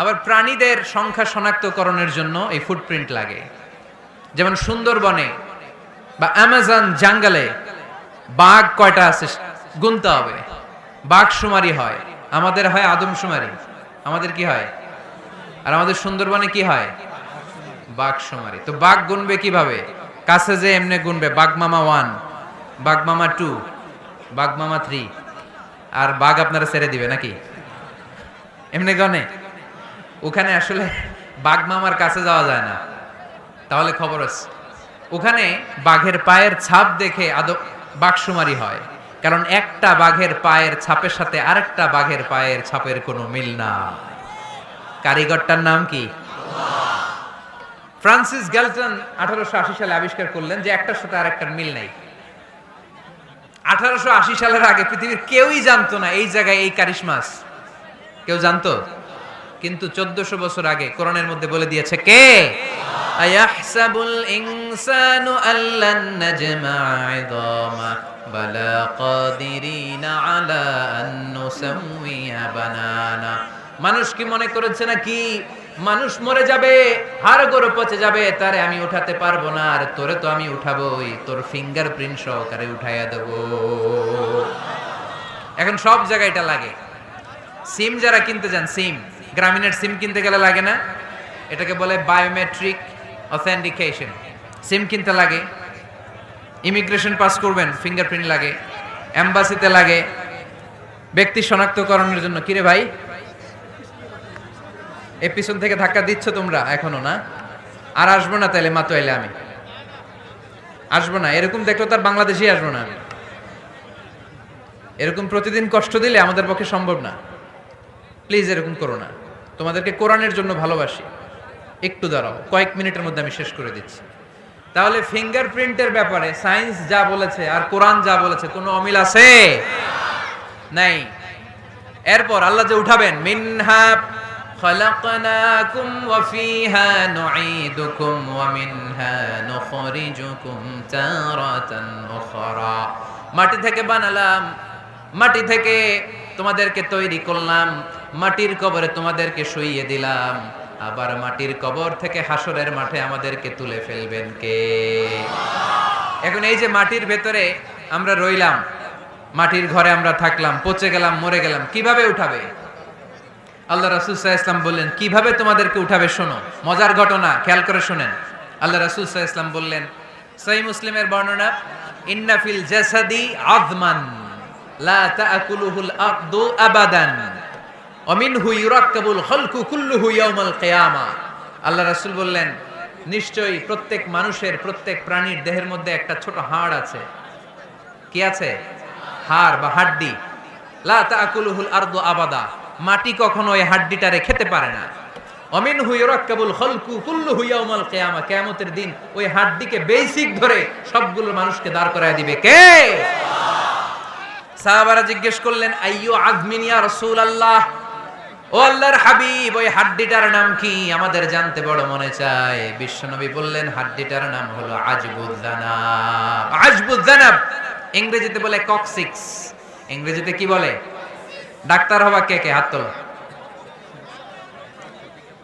আবার প্রাণীদের সংখ্যা শনাক্তকরণের জন্য এই ফুটপ্রিন্ট লাগে। যেমন সুন্দরবনে বা অ্যামাজন জঙ্গলে বাঘ কয়টা আছে গুনতে হবে, বাঘ শুমারি হয়। আমাদের হয় আদমশুমারি, আমাদের কি হয়? আর আমাদের সুন্দরবনে কি হয়? বাঘ শুমারি। তো বাঘ গুনবে কিভাবে? কাছে যে এমনি গুনবে, বাঘ মামা 1, বাঘ মামা 2, বাঘ মামা 3, আর বাঘ আপনারা ছেড়ে দিবে নাকি? এমনি গনে? ওখানে আসলে বাঘ মামার কাছে যাওয়া যায় না, তাহলে খবর আছে। ওখানে বাঘের পায়ের ছাপ দেখে বাঘসুমারি হয়, কারণ একটা বাঘের পায়ের ছাপের সাথে আরেকটা বাঘের পায়ের ছাপের কোনো মিল না। কারিগরটার নাম কি? ফ্রান্সিস গ্যালটন 1880 সালে আবিষ্কার করলেন যে একটার সাথে আরেকটার মিল নাই। 1880 সালের আগে পৃথিবীর কেউই জানতো না এই জায়গায় এই কারিশমাস, কেউ জানতো? কিন্তু 1400 বছর আগে কোরআনের মধ্যে বলে দিয়েছে কে? আয়াহসাবুল ইনসানু আল্লান নাজমা ইযামা বালা কাদিরিনা আলা আন নুসাউইয়া বানানা। মানুষ কি মনে করেছে নাকি মানুষ মরে যাবে, হাড়গোড় পচে যাবে, তারে আমি উঠাতে পারবো না, আর তোরে তো আমি উঠাবোই, তোর ফিঙ্গারপ্রিন্ট সহকারে উঠাইয়া দেব। এখন সব জায়গায় এটা লাগে। সিম যারা কিনতে যান, সিম গ্রামীণের সিম কিনতে গেলে লাগে না? এটাকে বলে বায়োমেট্রিক অথেন্টিকেশন। সিম কিনতে লাগে, ইমিগ্রেশন পাস করবেন ফিঙ্গারপ্রিন্ট লাগে, এম্বাসিতে লাগে, ব্যক্তি শনাক্তকরণের জন্য। কিরে ভাই, এই পিছন থেকে ধাক্কা দিচ্ছ তোমরা এখনো না? আর আসবো না তাইলে, মাতো এলে আমি আসবো না। এরকম দেখলো তার বাংলাদেশে আসবো না আমি। এরকম প্রতিদিন কষ্ট দিলে আমাদের পক্ষে সম্ভব না। প্লিজ এরকম করো না। তোমাদেরকে কোরআনের জন্য ভালোবাসি, একটু দাঁড়াও, কয়েক মিনিটের মধ্যে আমি শেষ করে দিচ্ছি। তাহলে ফিঙ্গারপ্রিন্টের ব্যাপারে সায়েন্স যা বলেছে আর কোরআন যা বলেছে কোনো অমিল আছে? নাই। এরপর আল্লাহ যে উঠাবেন, মিনহা খালাকনাকুম ওয়া ফিহা নুঈদুকুম ওয়া মিনহা নুখরিজুকুম তারাতান উখরা। মাটি থেকে বানালাম, মাটি থেকে তোমাদেরকে তৈরি করলাম, মাটির কবরে তোমাদেরকে শুইয়ে দিলাম, আবার মাটির কবর থেকে হাসরের মাঠে আমাদেরকে তুলে ফেলবেন কে? এখন এই যে মাটির ভেতরে আমরা রইলাম, মাটির ঘরে আমরা থাকলাম, পচে গেলাম, মরে গেলাম, কিভাবে উঠাবে? আল্লাহ রাসূল সাল্লাল্লাহু আলাইহি ওয়াসাল্লাম বললেন কিভাবে তোমাদেরকে উঠাবে শোনো। মজার ঘটনা, খেয়াল করে শুনেন। আল্লাহ রাসূল সাল্লাল্লাহু আলাইহি ওয়াসাল্লাম বললেন, সহিহ মুসলিমের বর্ণনা, ইন্না ফিল জাসাদি আযমান লা তাআকুলুহুল আরদু আবাদান ওয়া মিনহু ইউরাক্কাবুল খালকু কুল্লুহু ইয়াউমাল কিয়ামা। আল্লাহ রাসূল বললেন, নিশ্চয়ই প্রত্যেক মানুষের, প্রত্যেক প্রাণীর দেহের মধ্যে একটা ছোট হাড় আছে। কি আছে? হাড় বা হাড্ডি। লা তাআকুলুহুল আরদু আবাদা, মাটি কখনো ওই হাড্ডিটারে খেতে পারে না। ওয়া মিনহু ইউরাক্কাবুল খালকু কুল্লুহু ইয়াউমাল কিয়ামা, কিয়ামতের দিন ওই হাড্ডিকে বেসিক ধরে সবগুলো মানুষকে দাঁড় করায় দিবে কে? সাহাবারা জিজ্ঞেস করলেন, আইয়ু আযমিন ইয়া রাসূলুল্লাহ, ও আল্লাহর হাবিব, ওই হাড্ডিটার নাম কি? আমাদের জানতে বড় মনে চায়। বিশ্বনবী বললেন, হাড্ডিটার নাম হলো আজবুয জানাব। আজবুয জানাব ইংরেজিতে বলে কক্সিক্স। ইংরেজিতে কি বলে? ডাক্তার হবা কে কে? হাত তোলো।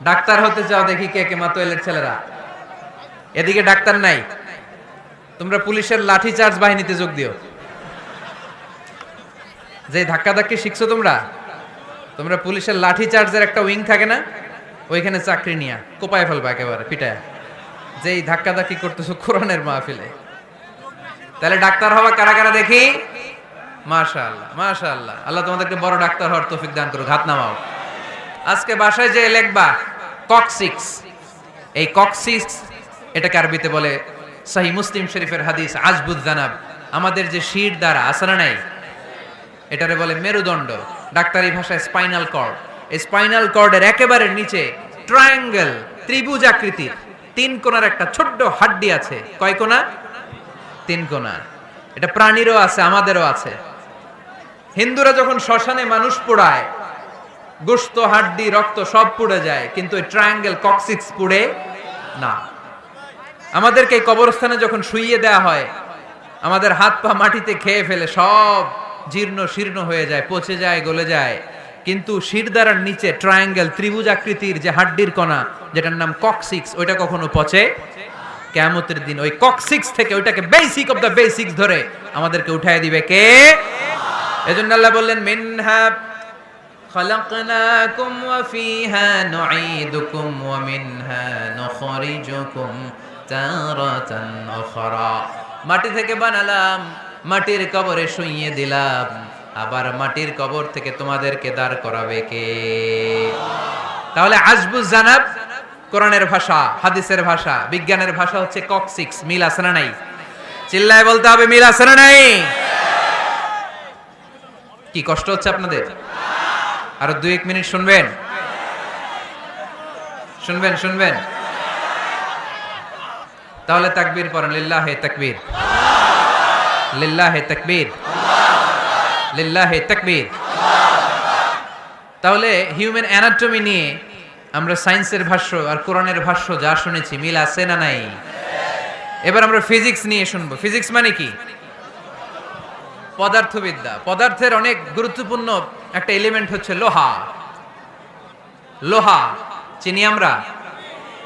ডাক্তার হতে চাও দেখি কে কে? মাতোয়েলের ছেলেরা এদিকে ডাক্তার নাই, তোমরা পুলিশের লাঠি চার্জ বাহিনীতে যোগ দিও। যে ধাক্কা ধাক্কি শিখছো তোমরা, তোমরা পুলিশের লাঠি চার্জের একটা উইং থাকে না, ওইখানে চাকরি নিয়া কোপায় ফেলবা একেবারে পিটায়া, যেই ধাক্কা ধাক্কি করতেছো কোরআনের মাহফিলে। তাহলে ডাক্তার হবা কারা কারা দেখি? মাশাআল্লাহ, মাশাআল্লাহ। আল্লাহ তোমাদেরকে বড় ডাক্তার হওয়ার তৌফিক দান করুক। হাত নামাও। আজকে বাসায় যে লিখবা কক্সিক্স, এই কক্সিক্স এটাকে আরবিতে বলে, সহিহ মুসলিম শরীফের হাদিস, আজবুয জানাব। আমাদের যে শির দ্বারা আছে না নাই, এটারে বলে মেরুদণ্ড, ডাক্তারি ভাষায় স্পাইনাল কর্ড। এই স্পাইনাল কর্ডের একেবারে নিচে ট্রায়াঙ্গেল, ত্রিভুজ আকৃতির 3 কোণার একটা ছোট্ট হাড্ডি আছে। কয় কোণা? 3 কোণা। এটা প্রাণীরও আছে, আমাদেরও আছে। হিন্দুরা যখন শ্মশানে মানুষ পোড়ায়, গোশত, হাড্ডি, রক্ত সব পুড়ে যায়, কিন্তু ওই ট্রায়াঙ্গেল কক্সিক্স পুড়ে না। আমাদেরকে কবরস্থানে যখন শুইয়ে দেয়া হয়, আমাদের হাত পা মাটিতে খেয়ে ফেলে, সব জীর্ণ শীর্ণ হয়ে যায়, পচে যায়, গলে যায়, কিন্তু শিরদাঁড়ার নিচে ট্রায়াঙ্গেল, ত্রিভুজ আকৃতির যে হাড্ডির কণা, যেটার নাম কক্সিক্স, ওইটা কখনো পচে। কিয়ামতের দিন ওই কক্সিক্স থেকে, ওইটাকে বেসিক অফ দ্য বেসিক্স ধরে আমাদেরকে উঠায় দিবে কে? এজন্য আল্লাহ বললেন, মিনহা খালাকনাকুম ওয়া ফিহা নুঈদুকুম ওয়া মিনহা নুখরিজুকুম তারাতান উখরা। মাটি থেকে বানালাম, মাটির কবরে শুইয়ে দিলাম, আবার মাটির কবর থেকে তোমাদেরকে দাঁড় করাবে কে? তাহলে আজবুয জানাব কোরআনের ভাষা, হাদিসের ভাষা, বিজ্ঞানের ভাষা হচ্ছে কক্সিক্স। মিল আছে না নাই? চিল্লায় বলতে হবে, মিল আছে না নাই? কি কষ্ট হচ্ছে আপনাদের? আরো 2-1 মিনিট শুনবেন? শুনবেন? তাহলে তাকবীর পড়েন, লিল্লাহে তাকবীর, লিল্লাহে তাকবীর, লিল্লাহে তাকবীর। তাহলে হিউম্যান অ্যানাটমি নিয়ে আমরা সায়েন্সের ভাষ্য আর কোরআনের ভাষ্য যা শুনেছি, মিল আছে না নাই? এবার আমরা ফিজিক্স নিয়ে শুনবো। ফিজিক্স মানে কি? পদার্থবিদ্যা। পদার্থের অনেক গুরুত্বপূর্ণ একটা এলিমেন্ট হচ্ছে লোহা। লোহা চিনি আমরা।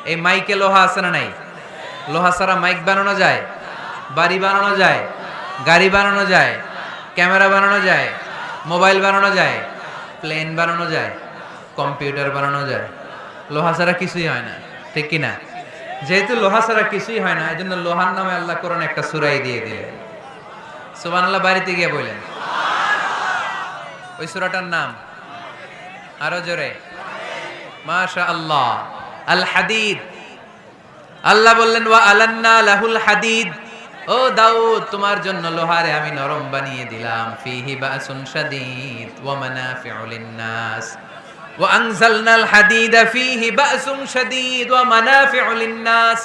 এই মাইকে লোহা আছে না নাই? লোহা ছাড়া মাইক বানানো যায়, বাড়ি বানানো যায়, গাড়ি বানানো যায়, ক্যামেরা বানানো যায়, মোবাইল বানানো যায়, প্লেন বানানো যায়, কম্পিউটার বানানো যায়। লোহা ছাড়া কিছুই হয় না, ঠিক কি না? যেহেতু লোহা ছাড়া কিছুই হয় না, এই জন্য লোহার নামে আল্লাহ কোরআন একটা সূরাই দিয়ে দিলেন। সুবহানাল্লাহ বাড়িতে গিয়ে বললেন। ওই সূরাটার নাম আরো জোরে, মাশাআল্লাহ, আল হাদিদ। আল্লাহ বললেন, ওয়া আলান্না লাহুল হাদিদ, ও দাউদ তোমার জন্য লোহারে আমি নরম বানিয়ে দিলাম। ফিহি বাসুন শাদীদ ওয়া মানাফিউ লিন-নাস ওয়া আনজালনাল হাদিদা ফিহি বাসুন শাদীদ ওয়া মানাফিউ লিন-নাস।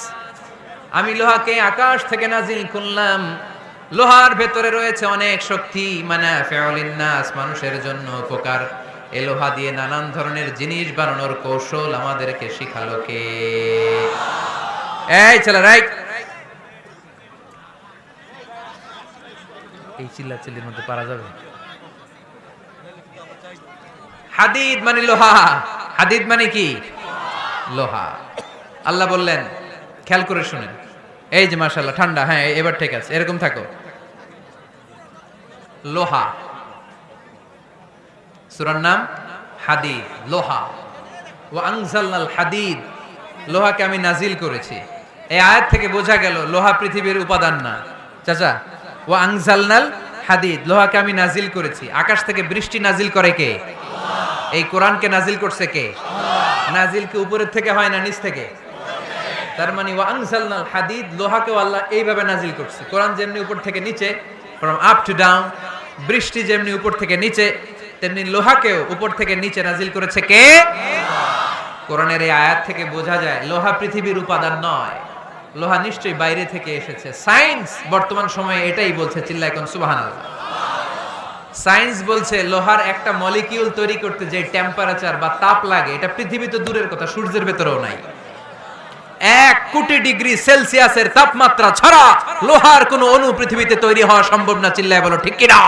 আমি লোহাকে আকাশ থেকে নাজিল করলাম, লোহার ভেতরে রয়েছে অনেক শক্তি। মানাফিউ লিন-নাস, মানুষের জন্য উপকার। এই লোহা দিয়ে নানান ধরনের জিনিস বানানোর কৌশল আমাদেরকে শিখালো কে? এই ছেলে, রাইট। এই চিল্লাচিল্লির মধ্যে পারা যাবে? হাদিদ মানে লোহা। হাদিদ মানে কি? লোহা। আল্লাহ বললেন, খেয়াল করে শুনেন। এই যে মাশাআল্লাহ, ঠান্ডা। হ্যাঁ, এবার ঠিক আছে, এরকম থাকো। লোহা, সূরার নাম হাদিদ, লোহা। ওয়া আনজালনাল হাদিদ, লোহাকে আমি নাজিল করেছি। এই আয়াত থেকে বোঝা গেল লোহা পৃথিবীর উপাদান না। চাচা, ওয়া আনজালনাল হাদিদ, লোহাকে আমি নাজিল করেছি। আকাশ থেকে বৃষ্টি নাজিল করে কে? এই কোরআনকে নাজিল করছে কে? নাজিল কি উপরের থেকে হয় না নিচ থেকে? তার মানে ওয়া আনজালনাল হাদিদ, লোহাকেও আল্লাহ এইভাবে নাজিল করছে। কোরআন যেমনি উপর থেকে নিচে, ফ্রম আপ টু ডাউন, বৃষ্টি যেমনি উপর থেকে নিচে, তেমনি লোহাকেও উপর থেকে নিচে নাজিল করেছে কে? কোরআনের এই আয়াত থেকে বোঝা যায় লোহা পৃথিবীর উপাদান নয়, লোহা নিশ্চয়ই বাইরে থেকে এসেছে। সায়েন্স বর্তমান সময়ে এটাই বলছে, চিল্লায় কোন সুবহানাল্লাহ। সায়েন্স বলছে লোহার একটা মলিকিউল তৈরি করতে যে টেম্পারেচার বা তাপ লাগে, এটা পৃথিবী তো দূরের কথা, সূর্যের ভেতরেও নাই। 1 কোটি ডিগ্রি সেলসিয়াসের তাপমাত্রা ছাড়া লোহার কোনো অণু পৃথিবীতে তৈরি হওয়া সম্ভব না। চিল্লায় বলো ঠিক কিনা?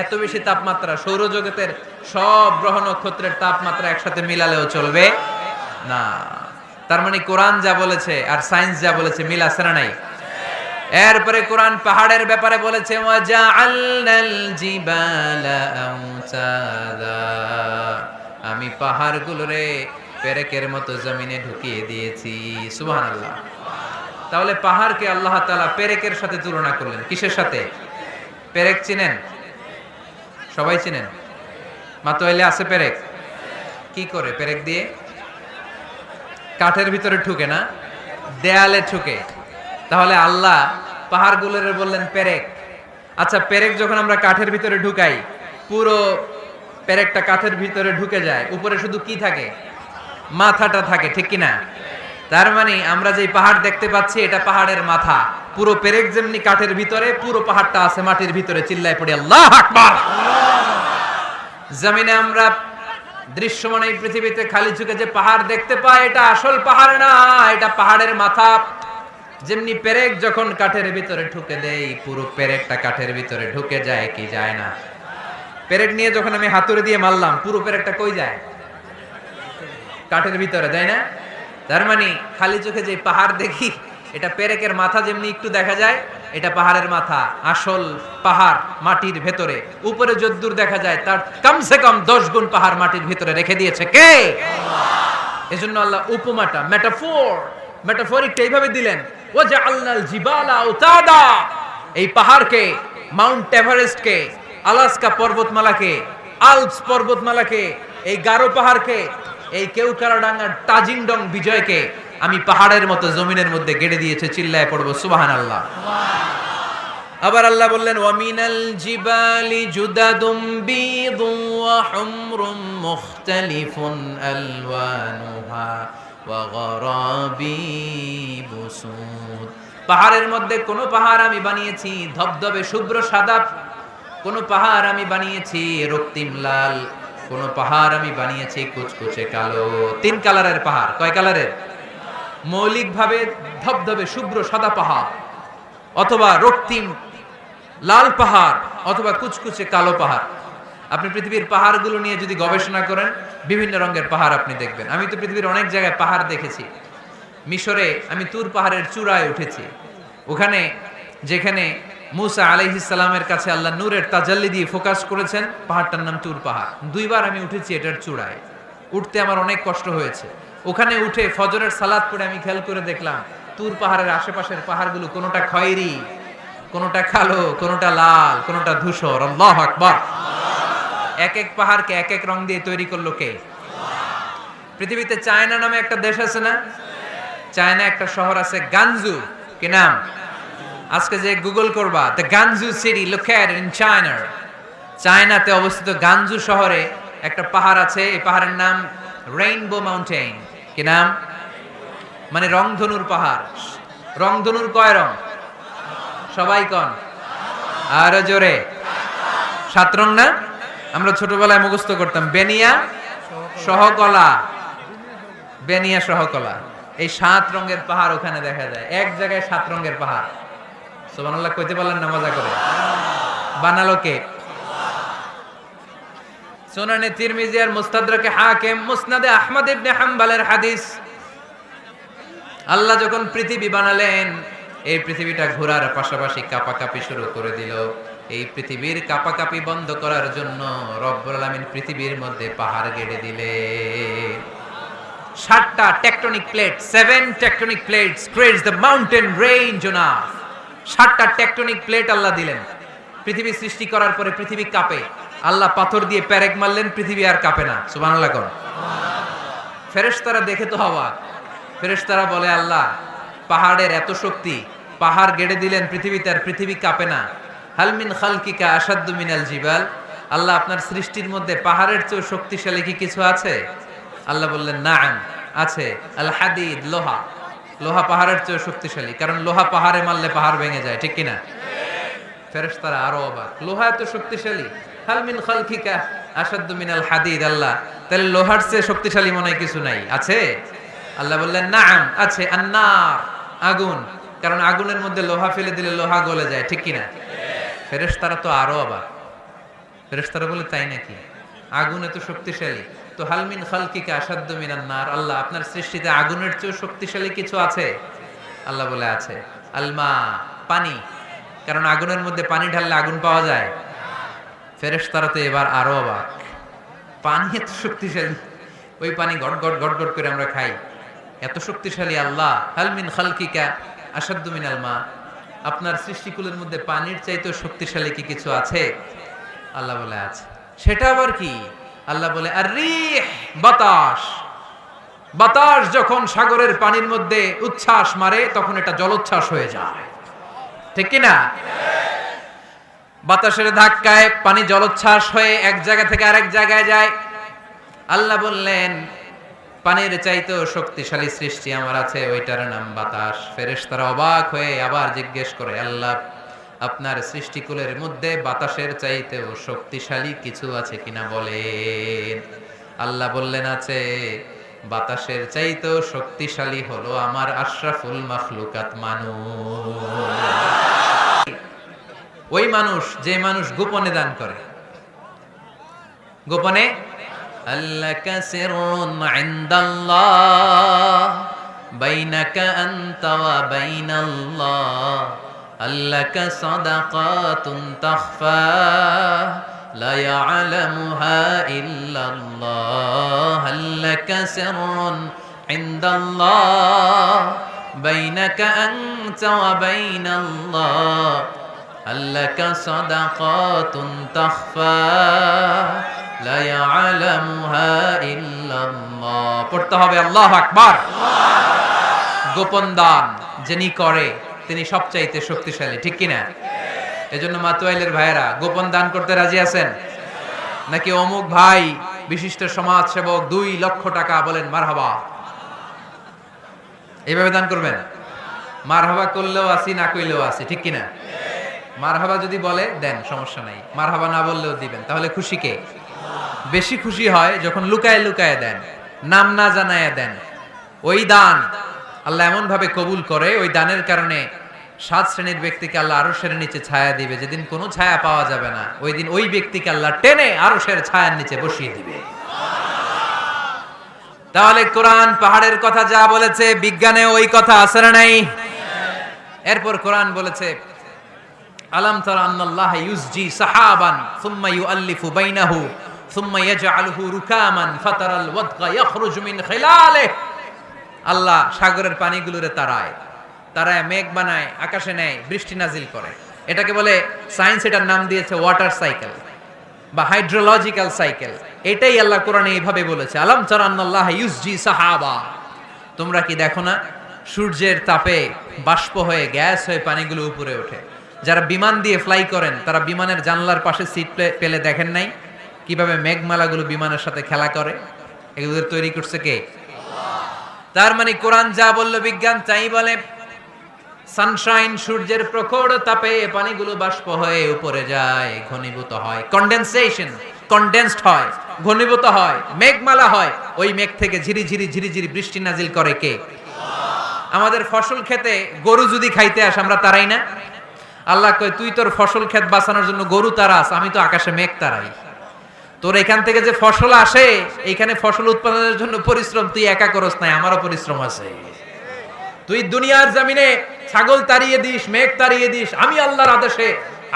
এত বেশি তাপমাত্রা সৌরজগতের সব গ্রহ নক্ষত্রের তাপমাত্রা একসাথে মিলালেও চলবে না। তার মানে কোরআন যা বলেছে আর সায়েন্স যা বলেছে, মিল আছে না নাই? এরপরে কোরআন পাহাড়ের ব্যাপারে বলেছে, ওয়া জাআলনাল জিবালা আওতাদা, আমি পাহাড়গুলোরে পেরেকের মতো জমিনে ঢুকিয়ে দিয়েছি। সুবহানাল্লাহ। তাহলে পাহাড়কে আল্লাহ তাআলা পেরেকের সাথে তুলনা করলেন। কিসের সাথে? পেরেক চিনেন? সবাই চিনেন? মাতোয়াইলে আছে পেরেক। কি করে পেরেক দিয়ে? কাঠের ভিতরে ঠুকে না, দেয়ালে ঠুকে। তাহলে আল্লাহ পাহাড়গুলোরে বললেন পেরেক। আচ্ছা, পেরেক যখন আমরা কাঠের ভিতরে ঢুকাই, পুরো পেরেকটা কাঠের ভিতরে ঢুকে যায়, উপরে শুধু কি থাকে? মাথাটা থাকে, ঠিক কিনা? তার মানে আমরা যে পাহাড় দেখতে পাচ্ছি এটা পাহাড়ের মাথা। পুরো পেরেক যেমনি কাঠের ভিতরে, পুরো পাহাড়টা আছে মাটির ভিতরে। চিল্লায় পড়ি আল্লাহু আকবার। জমিনে আমরা দৃশ্যমান এই পৃথিবীতে খালি চোখে যে পাহাড় দেখতে পাই, এটা আসল পাহাড় না, এটা পাহাড়ের মাথা। যেমনি পেরেক যখন কাঠের ভিতরে ঢুকে দেই, পুরো পেরেকটা কাঠের ভিতরে ঢুকে যায় কি যায় না? পেরেক নিয়ে যখন আমি হাতুড়ি দিয়ে মারলাম, পুরো পেরেকটা কই যায়? কাঠের ভিতরে, যায় না? তার মানে খালি চোখে যে পাহাড় দেখি, এটা পেরেকের মাথা যেমনি একটু দেখা যায়, এটা পাহাড়ের মাথা। আসল পাহাড় মাটির ভেতরে, উপরে যদ্দূর দেখা যায় তার কমসে কম 10 গুণ পাহাড় মাটির ভিতরে রেখে দিয়েছে কে? এজন্য আল্লাহ উপমাটা, মেটাফরিকটা এইভাবে দিলেন, ওয়া জাআলনাল জিবালা আওতাদা, এই পাহাড়কে, মাউন্ট এভারেস্টকে, আলাস্কা পর্বতমালাকে, আল্পস পর্বতমালাকে, এই গারো পাহাড়কে এই কেউকারাডাঙ্গার তাজিংডং বিজয়কে আমি পাহাড়ের মতো জমিনের মধ্যে গেড়ে দিয়েছে, চিল্লায় পড়বো সুবহানাল্লাহ। আবার আল্লাহ বললেন ওয়ামিনাল জিবালি জুদাদুম বিদুন ওয়া হুমরুম মুখতালিফুন আলওয়ানুহা ওয়া গরাবিবু সুদ। পাহাড়ের মধ্যে কোন পাহাড় আমি বানিয়েছি ধবধবে শুভ্র সাদা, কোন পাহাড় আমি বানিয়েছি রক্তিম লাল, কোন পাহাড় আমি বানিয়েছি কুচকুচে কালো। তিন কালারের পাহাড়। কয় কালারের? মৌলিকভাবে ধবধবে শুভ্র সাদা পাহাড়, অথবা রক্তিম লাল পাহাড়, অথবা কুচকুচে কালো পাহাড়। আপনি পৃথিবীর পাহাড়গুলো নিয়ে যদি গবেষণা করেন বিভিন্ন রঙের পাহাড় আপনি দেখবেন। আমি তো পৃথিবীর অনেক জায়গায় পাহাড় দেখেছি। মিশরে আমি তুর পাহাড়ের চূড়ায় উঠেছি। ওখানে যেখানে মুসা আলাইহিস সালামের কাছে আল্লাহ নূরের তাজাল্লি দিয়ে ফোকাস করেছেন, পাহাড়টার নাম তুর পাহাড়। 2 বার আমি উঠেছি এটার চূড়ায়। উঠতে আমার অনেক কষ্ট হয়েছে। ওখানে উঠে ফজরের সালাত পড়ে আমি খেয়াল করে দেখলাম তুর পাহাড়ের আশেপাশের পাহাড়গুলো কোনোটা খয়েরি, কোনোটা কালো, কোনোটা লাল, কোনোটা ধূসর। আল্লাহু আকবার। এক এক পাহাড়কে এক এক রং দিয়ে তৈরি করলো কে? পৃথিবীতে চায়না নামে একটা দেশ আছে না? চায়না একটা শহর আছে গানজু। কি নাম? আজকে যে গুগল করবা the গানজু city located in China, চায়নাতে অবস্থিত গানজু শহরে একটা পাহাড় আছে। এই পাহাড়ের নাম রেইনবো মাউন্টেন। কি নাম? মানে রংধনুর পাহাড়। রংধনুর কয় রং? সবাই কন আরো জোরে। 7 রং না? আমরা ছোটবেলায় মুখস্থ করতাম বেনিয়া সহকলা, বেনিয়া সহকলা। এই 7 রঙের পাহাড় ওখানে দেখা যায়। এক জায়গায় 7 রঙের পাহাড়। সুবহানাল্লাহ কইতে পারলেন না? মজা করে বানালো কে? সুনানে তিরমিজি আর মুস্তাদরাকে হাকিম, মুসনাদে আহমদ ইবনে হাম্বলের হাদিস। আল্লাহ যখন পৃথিবী বানালেন, এই পৃথিবীটা ঘোরার পাশাপাশি কাঁপাকাঁপি শুরু করে দিল। এই পৃথিবীর কাঁপাকাঁপি বন্ধ করার জন্য রব্বুল আলামিন পৃথিবীর মধ্যে পাহাড় গেড়ে দিলেন। 7টা tectonic plate, 7 tectonic plates creates the mountain range on earth. 7টা টেকটনিক প্লেট আল্লাহ দিলেন। পৃথিবী সৃষ্টি করার পরে পৃথিবী কাঁপে। আল্লাহ পাথর দিয়ে পেরেক মারলেন, পৃথিবী আর কাঁপে না। সুবহানাল্লাহ কোন? ফেরেশতারা দেখে তো অবাক। ফেরেশতারা বলে আল্লাহ পাহাড়ের এত শক্তি, পাহাড় গেড়ে দিলেন পৃথিবীতে আর পৃথিবী কাঁপে না। হাল মিন খালকিকা আশাদ্দু মিনাল জিবাল। আল্লাহ আপনার সৃষ্টির মধ্যে পাহাড়ের চেয়ে শক্তিশালী কি কিছু আছে? আল্লাহ বললেন নাআম, আছে। আল হাদিদ, লোহা। লোহা পাহাড়ের চেয়ে শক্তিশালী, কারণ লোহা পাহাড়ে মারলে পাহাড় ভেঙে যায়। ঠিক কিনা? ফেরেশতারা আরো অবাক, লোহা এত শক্তিশালী। হাল মিন খালকিকা আশাদ্দু মিনাল হাদিদ। আল্লাহ তাহলে লোহার চেয়ে শক্তিশালী মনে হয় কিছু নাই? আছে। আল্লাহ বললেন নাআম, আছে। আন্নার, আগুন, কারণ আগুনের মধ্যে লোহা ফেলে দিলে লোহা গলে যায়। ঠিক কিনা? ফেরেশতারা তো আরো অবাক। ফেরেশতারা বলে তাই নাকি? আগুন এত শক্তিশালী, তো হাল মিন খালকিকা আশাদ্দু মিনান নার। আল্লাহ আপনার সৃষ্টিতে আগুনের চেয়ে শক্তিশালী কিছু আছে? আল্লাহ বলে আছে। আলমা, পানি, কারণ আগুনের মধ্যে পানি ঢাললে আগুন পাওয়া যায়। ফেরেশতারা তো এবার আরো অবাক, পানি এত শক্তিশালী, ওই পানি গট গট গট গট করে আমরা খাই, এত শক্তিশালী আল্লাহ। হাল মিন খালকিকা আশাদ্দু মিনাল মা। আপনার সৃষ্টিকুলের মধ্যে পানির চাইতেও শক্তিশালী কি কিছু আছে? আল্লাহ বলে আছে। সেটা আবার কি? আল্লাহ বলে আর রিহ, বাতাস। বাতাস যখন সাগরের পানির মধ্যে উচ্ছ্বাস মারে তখন এটা জলোচ্ছ্বাস হয়ে যায়। ঠিক কিনা? বাতাসের ধাক্কায় পানি জলোচ্ছ্বাস হয়ে এক জায়গা থেকে আরেক জায়গায় যায়। আল্লাহ বললেন পানির চাইতেও শক্তিশালী সৃষ্টি আমার আছে, ওইটার নাম বাতাস। ফেরেশতারা অবাক হয়ে আবার জিজ্ঞেস করে আল্লাহ আপনার সৃষ্টিকুলের মধ্যে বাতাসের চাইতেও শক্তিশালী কিছু আছে কিনা বলেন। আল্লাহ বললেন আছে। বাতাসের চাইতেও শক্তিশালী হলো আমার আশরাফুল মাখলুকাত মানুষ। ওই মানুষ যে মানুষ গোপনে দান করে। গোপনে আল্লাকা সিররুন ইনদাল্লাহ বাইনাকা আনতা ওয়া বাইনাল্লাহ আল্লাকা সাদাকাতুন তাখফা লা ইয়ালামুহা ইল্লাল্লাহ আল্লাকা সিররুন ইনদাল্লাহ বাইনাকা আনতা ওয়া বাইনাল্লাহ আল্লাকা সাদাকাতুন তাখফা লা ইয়ালামুহা ইল্লাল্লাহ ইল্লাল্লাহ পড়তে হবে আল্লাহু আকবার। গোপন দান যিনি করে তিনি সবচাইতে শক্তিশালী, ঠিক কিনা? এজন্য মাতুয়াইলের ভাইয়েরা গোপন দান করতে রাজি আছেন নাকি? অমুক ভাই বিশিষ্ট সমাজ সেবক 2 লক্ষ টাকা, বলেন মারহাবা। এইভাবে দান করবেন? মারহাবা করলেও আসি, না কইলেও আসি, ঠিক কিনা? মারহাবা যদি বলে দেন, সমস্যা নাই। মারহাবা না বললেও দিবেন। তাহলে খুশি কে? বেশি খুশি হয় যখন লুকায় লুকায় দেন, নাম না জানায় দেন। ওই দান আল্লাহ এমন ভাবে কবুল করে, ওই দানের কারণে 7 শ্রেণীর ব্যক্তিকে আল্লাহ আরশের নিচে ছায়া দিবে। যেদিন কোনো ছায়া পাওয়া যাবে না, ওই দিন ওই ব্যক্তিকে আল্লাহ টেনে আরশের ছায়ার নিচে বসিয়ে দিবে। তাহলে কোরআন পাহাড়ের কথা যা বলেছে, বিজ্ঞানে ওই কথা আছে না নাই? এরপর কোরআন বলেছে আলাম তারা আন্নাল্লাহা ইউসজি সাহাবান সুম্মা ইউআল্লিফু বাইনাহু সুম্মা ইয়াজআলুহু রুকামান ফাতারাল ওয়াদকা ইয়াখরুজু মিন খিলালিহি। আল্লাহ সাগরের পানিগুলোরে তারায় মেঘ বানায়, আকাশে নেয়, বৃষ্টি নাজিল করে। এটাকে বলে সায়েন্স, এটার নাম দিয়েছে ওয়াটার সাইকেল বা হাইড্রোলজিক্যাল সাইকেল। এটাই আল্লাহ কোরআনে এইভাবে বলেছে আলাম তারা আন্নাল্লাহা ইউসজি সাহাবা। তোমরা কি দেখো না সূর্যের তাপে বাষ্প হয়ে গ্যাস হয়ে পানিগুলো উপরে ওঠে। যারা বিমান দিয়ে ফ্লাই করেন তারা বিমানের জানলার পাশে সিট পেলে দেখেন নাই কিভাবে মেঘমালাগুলো বিমানের সাথে খেলা করে? এগুলো তৈরি করছে কে? তার মানে কোরআন যা বলল বিজ্ঞান তাই বলে। সানশাইন, সূর্যের প্রখর তাপে পানিগুলো বাষ্প হয়ে উপরে যায়, ঘনীভূত হয়, কন্ডেনসেশন, কন্ডেন্সড হয়, ঘনীভূত হয়, মেঘমালা হয়। ওই মেঘ থেকে ঝিরিঝিরি ঝিরিঝিরি বৃষ্টি নাজিল করে কে? আমাদের ফসল খেতে গরু যদি খাইতে আসে আমরা তারাই না? আল্লাহ কয় তুই তোর ফসল ক্ষেত বাঁচানোর জন্য গরু তারাস, আমি তো আকাশে মেঘ তারাই। তোর এখান থেকে যে ফসল আসে, এইখানে ফসল উৎপাদনের জন্য পরিশ্রম তুই একা করস নাই, আমারও পরিশ্রম আছে। তুই দুনিয়ার জমিনে ছাগল তাড়িয়ে দিস, মেঘ তাড়িয়ে দিস, আমি আল্লাহর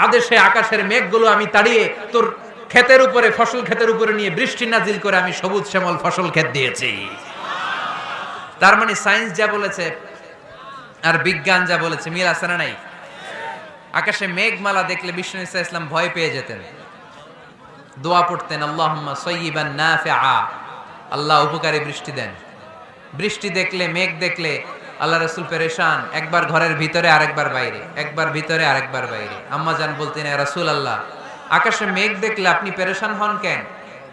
আদেশে আকাশের মেঘগুলো আমি তাড়িয়ে তোর ক্ষেতের উপরে, ফসল ক্ষেতের উপরে নিয়ে বৃষ্টি নাজিল করে আমি সবুজ শ্যামল ফসল ক্ষেত দিয়েছি। তার মানে সায়েন্স যা বলেছে আর বিজ্ঞান যা বলেছে মিল আছে না নাই? আকাশে মেঘমালা দেখলে বিষ্ণু ঈসা ইসলাম ভয় পেয়ে যেতেন, দোয়া পড়তেন আল্লাহুম্মা সাইয়্যিবান নাফিআ, আল্লাহ উপকারী বৃষ্টি দেন। বৃষ্টি দেখলে, মেঘ দেখলে আল্লাহ রাসূল পেরেশান, একবার ঘরের ভিতরে আরেকবার বাইরে, একবার ভিতরে আরেকবার বাইরে। আম্মা জান বলতেন ইয়া রাসূলুল্লাহ আকাশে মেঘ দেখলে আপনি পেরেশান হন কেন?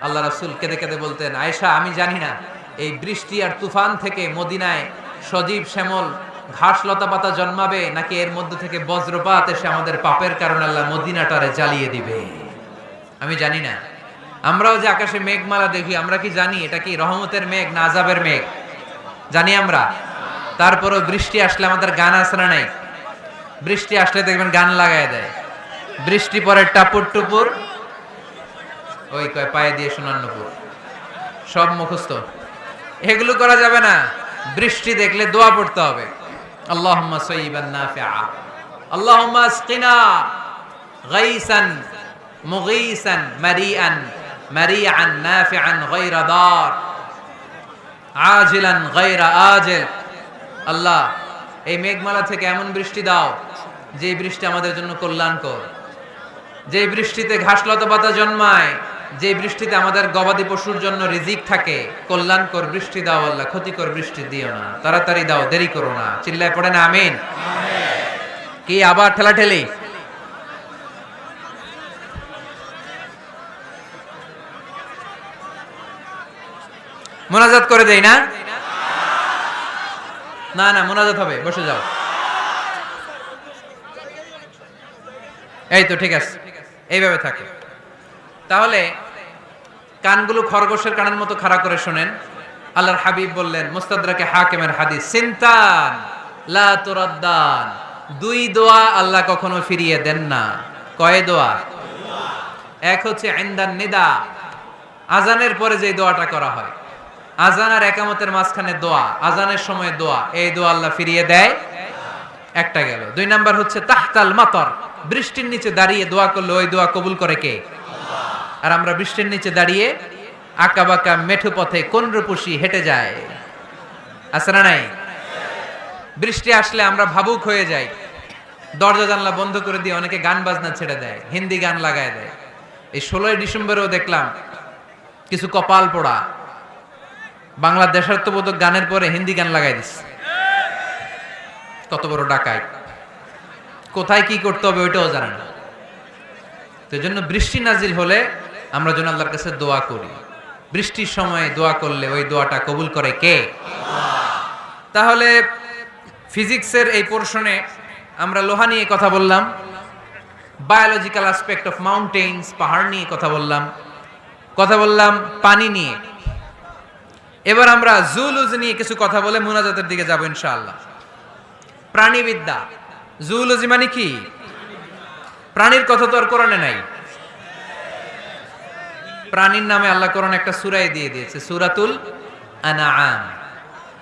আল্লাহ রাসূল কেঁদে কেঁদে বলতেন আয়েশা আমি জানি না এই বৃষ্টি আর তুফান থেকে মদিনায় সজীব শ্যামল ঘাস লতা পাতা জন্মাবে নাকি এর মধ্যে থেকে বজ্রপাত এসে আমাদের পাপের কারণে আল্লাহ মদিনাটারে জ্বালিয়ে দিবে, আমি জানি না। আমরাও যে আকাশে মেঘমালা দেখি, আমরা কি জানি এটা কি রহমতের মেঘ না আযাবের মেঘ? জানি আমরা। তারপরও বৃষ্টি আসলে আমাদের গান আছে না নাই? বৃষ্টি আসলে দেখবেন গান লাগায় দেয়। বৃষ্টি পরে টাপুর টুপুর, ওই কয় পায়ে দিয়ে সুনান্নপুর, সব মুখস্থ। এগুলো করা যাবে না। বৃষ্টি দেখলে দোয়া পড়তে হবে আল্লাহুম্মা সাইয়্যিবান নাফিআ, আল্লাহুম্মা আসকিনা গাইসান মুগীসান মারিআন নাফিআন গায়রা দার আজিলান গায়রা আজিল। আল্লাহ এই মেঘমালা থেকে এমন বৃষ্টি দাও যে বৃষ্টি আমাদের জন্য কল্যাণকর, যে বৃষ্টিতে ঘাসলতা পাতা জন্মায়, যে বৃষ্টিতে আমাদের গবাদি পশুর জন্য রিজিক থাকে। কল্যাণকর বৃষ্টি দাও আল্লাহ, ক্ষতিকর বৃষ্টি দিও না, তাড়াতাড়ি দাও, দেরি করো না। চিল্লায় পড়ে না আমিন? কি আবার ঠেলাঠেলি? মোনাজাত করে দেই না? না না, মোনাজাত হবে, বসে যাও। এই তো ঠিক আছে, এইভাবে থাকে। তাহলে কানগুলো খরগোশের কানের মতো খাড়া করে শোনেন। আল্লাহর হাবিব বললেন মুস্তাদরাকে হাকিমের হাদিস, সিনতান লা তুরাদ্দান, 2 দোয়া আল্লাহ কখনো ফিরিয়ে দেন না। কয় দোয়া? এক হচ্ছে ইনদান নিদা, আজানের পরে যে দোয়াটা করা হয়, আজান আর একামতের মাঝখানে দোয়া, আজানের সময় দোয়া, এই দোয়া আল্লাহ ফিরিয়ে দেয়, একটা গেল। 2 নাম্বার হচ্ছে তাহতাল মাতর, বৃষ্টির নিচে দাঁড়িয়ে দোয়া করলে ওই দোয়া কবুল করে কে? আর আমরা বৃষ্টির নিচে দাঁড়িয়ে আঁকা বাঁকা মেঠো পথে কোন রূপসী হেঁটে যায়, আছে না নাই? বৃষ্টি আসলে আমরা ভাবুক হয়ে যাই, দরজা জানলা বন্ধ করে দিয়ে অনেকে গান বাজনা ছেড়ে দেয়, হিন্দি গান লাগায় দেয়। এই 16ই ডিসেম্বরেও দেখলাম কিছু কপাল পোড়া বাংলা দেশাত্মবোধক গানের পরে হিন্দি গান লাগাই দিচ্ছে। কত বড় ডাকাই, কোথায় কি করতে হবে ওইটাও জানে না। তো এই জন্য বৃষ্টি নাজিল হলে আমরা যেন আল্লাহর কাছে দোয়া করি। বৃষ্টির সময় দোয়া করলে ওই দোয়াটা কবুল করে কে? তাহলে ফিজিক্সের এই পোর্শনে আমরা লোহা নিয়ে কথা বললাম, বায়োলজিক্যাল অ্যাসপেক্ট অফ মাউন্টেইনস, পাহাড় নিয়ে কথা বললাম পানি নিয়ে। এবার আমরা জুলজি নিয়ে কিছু কথা বলে মুনাজাতের দিকে যাব ইনশাআল্লাহ। প্রাণীবিদ্যা, জুলজি মানে কি? প্রাণীর কথা তো আর কোরআনে নাই। প্রাণীর নামে আল্লাহ কোরআন একটা সূরাই দিয়ে দিয়েছে, সূরাতুল আনআম।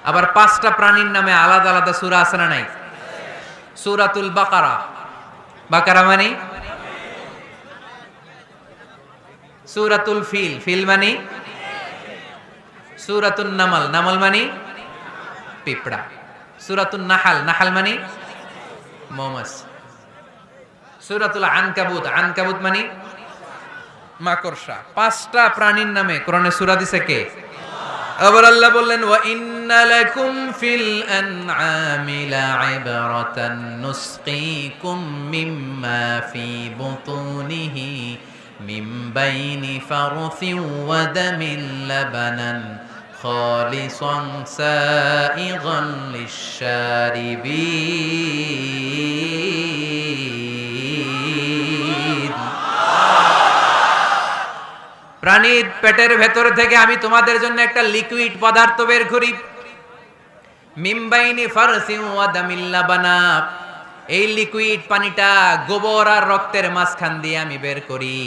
আবার 5টা প্রাণীর নামে আলাদা আলাদা সূরা আছে না নাই? সূরাতুল বাকারা, বাকারা মানে সূরাতুল ফিল, ফিল মানে সূরাতুন নামাল, নামাল মানে পিঁপড়া। সূরাতুন নাহাল, নাহাল মানে মৌমাছি। সূরাতুল আনকাবুত, আনকাবুত মানে মাকড়সা। 5টা প্রাণীর নামে কোরআনে সূরা দিছে কে? আবার আল্লাহ বললেন ওয়া ইন্না লাকুম ফিল আনআমি লা'iবরাতান নুসকিকুম মিম্মা ফি বুতুনিহি মিন বাইনি ফারথিন ওয়া দামিন লাবানান খালিসান সাইগান লিশ-শারিবিন। প্রাণীর পেটের ভেতর থেকে আমি তোমাদের জন্য একটা লিকুইড পদার্থ বের করি, মিমবাইনি ফারসিন ওয়া দামিল লাবানা। এই লিকুইড পানিটা গোবর আর রক্তের মাঝখান দিয়ে আমি বের করি,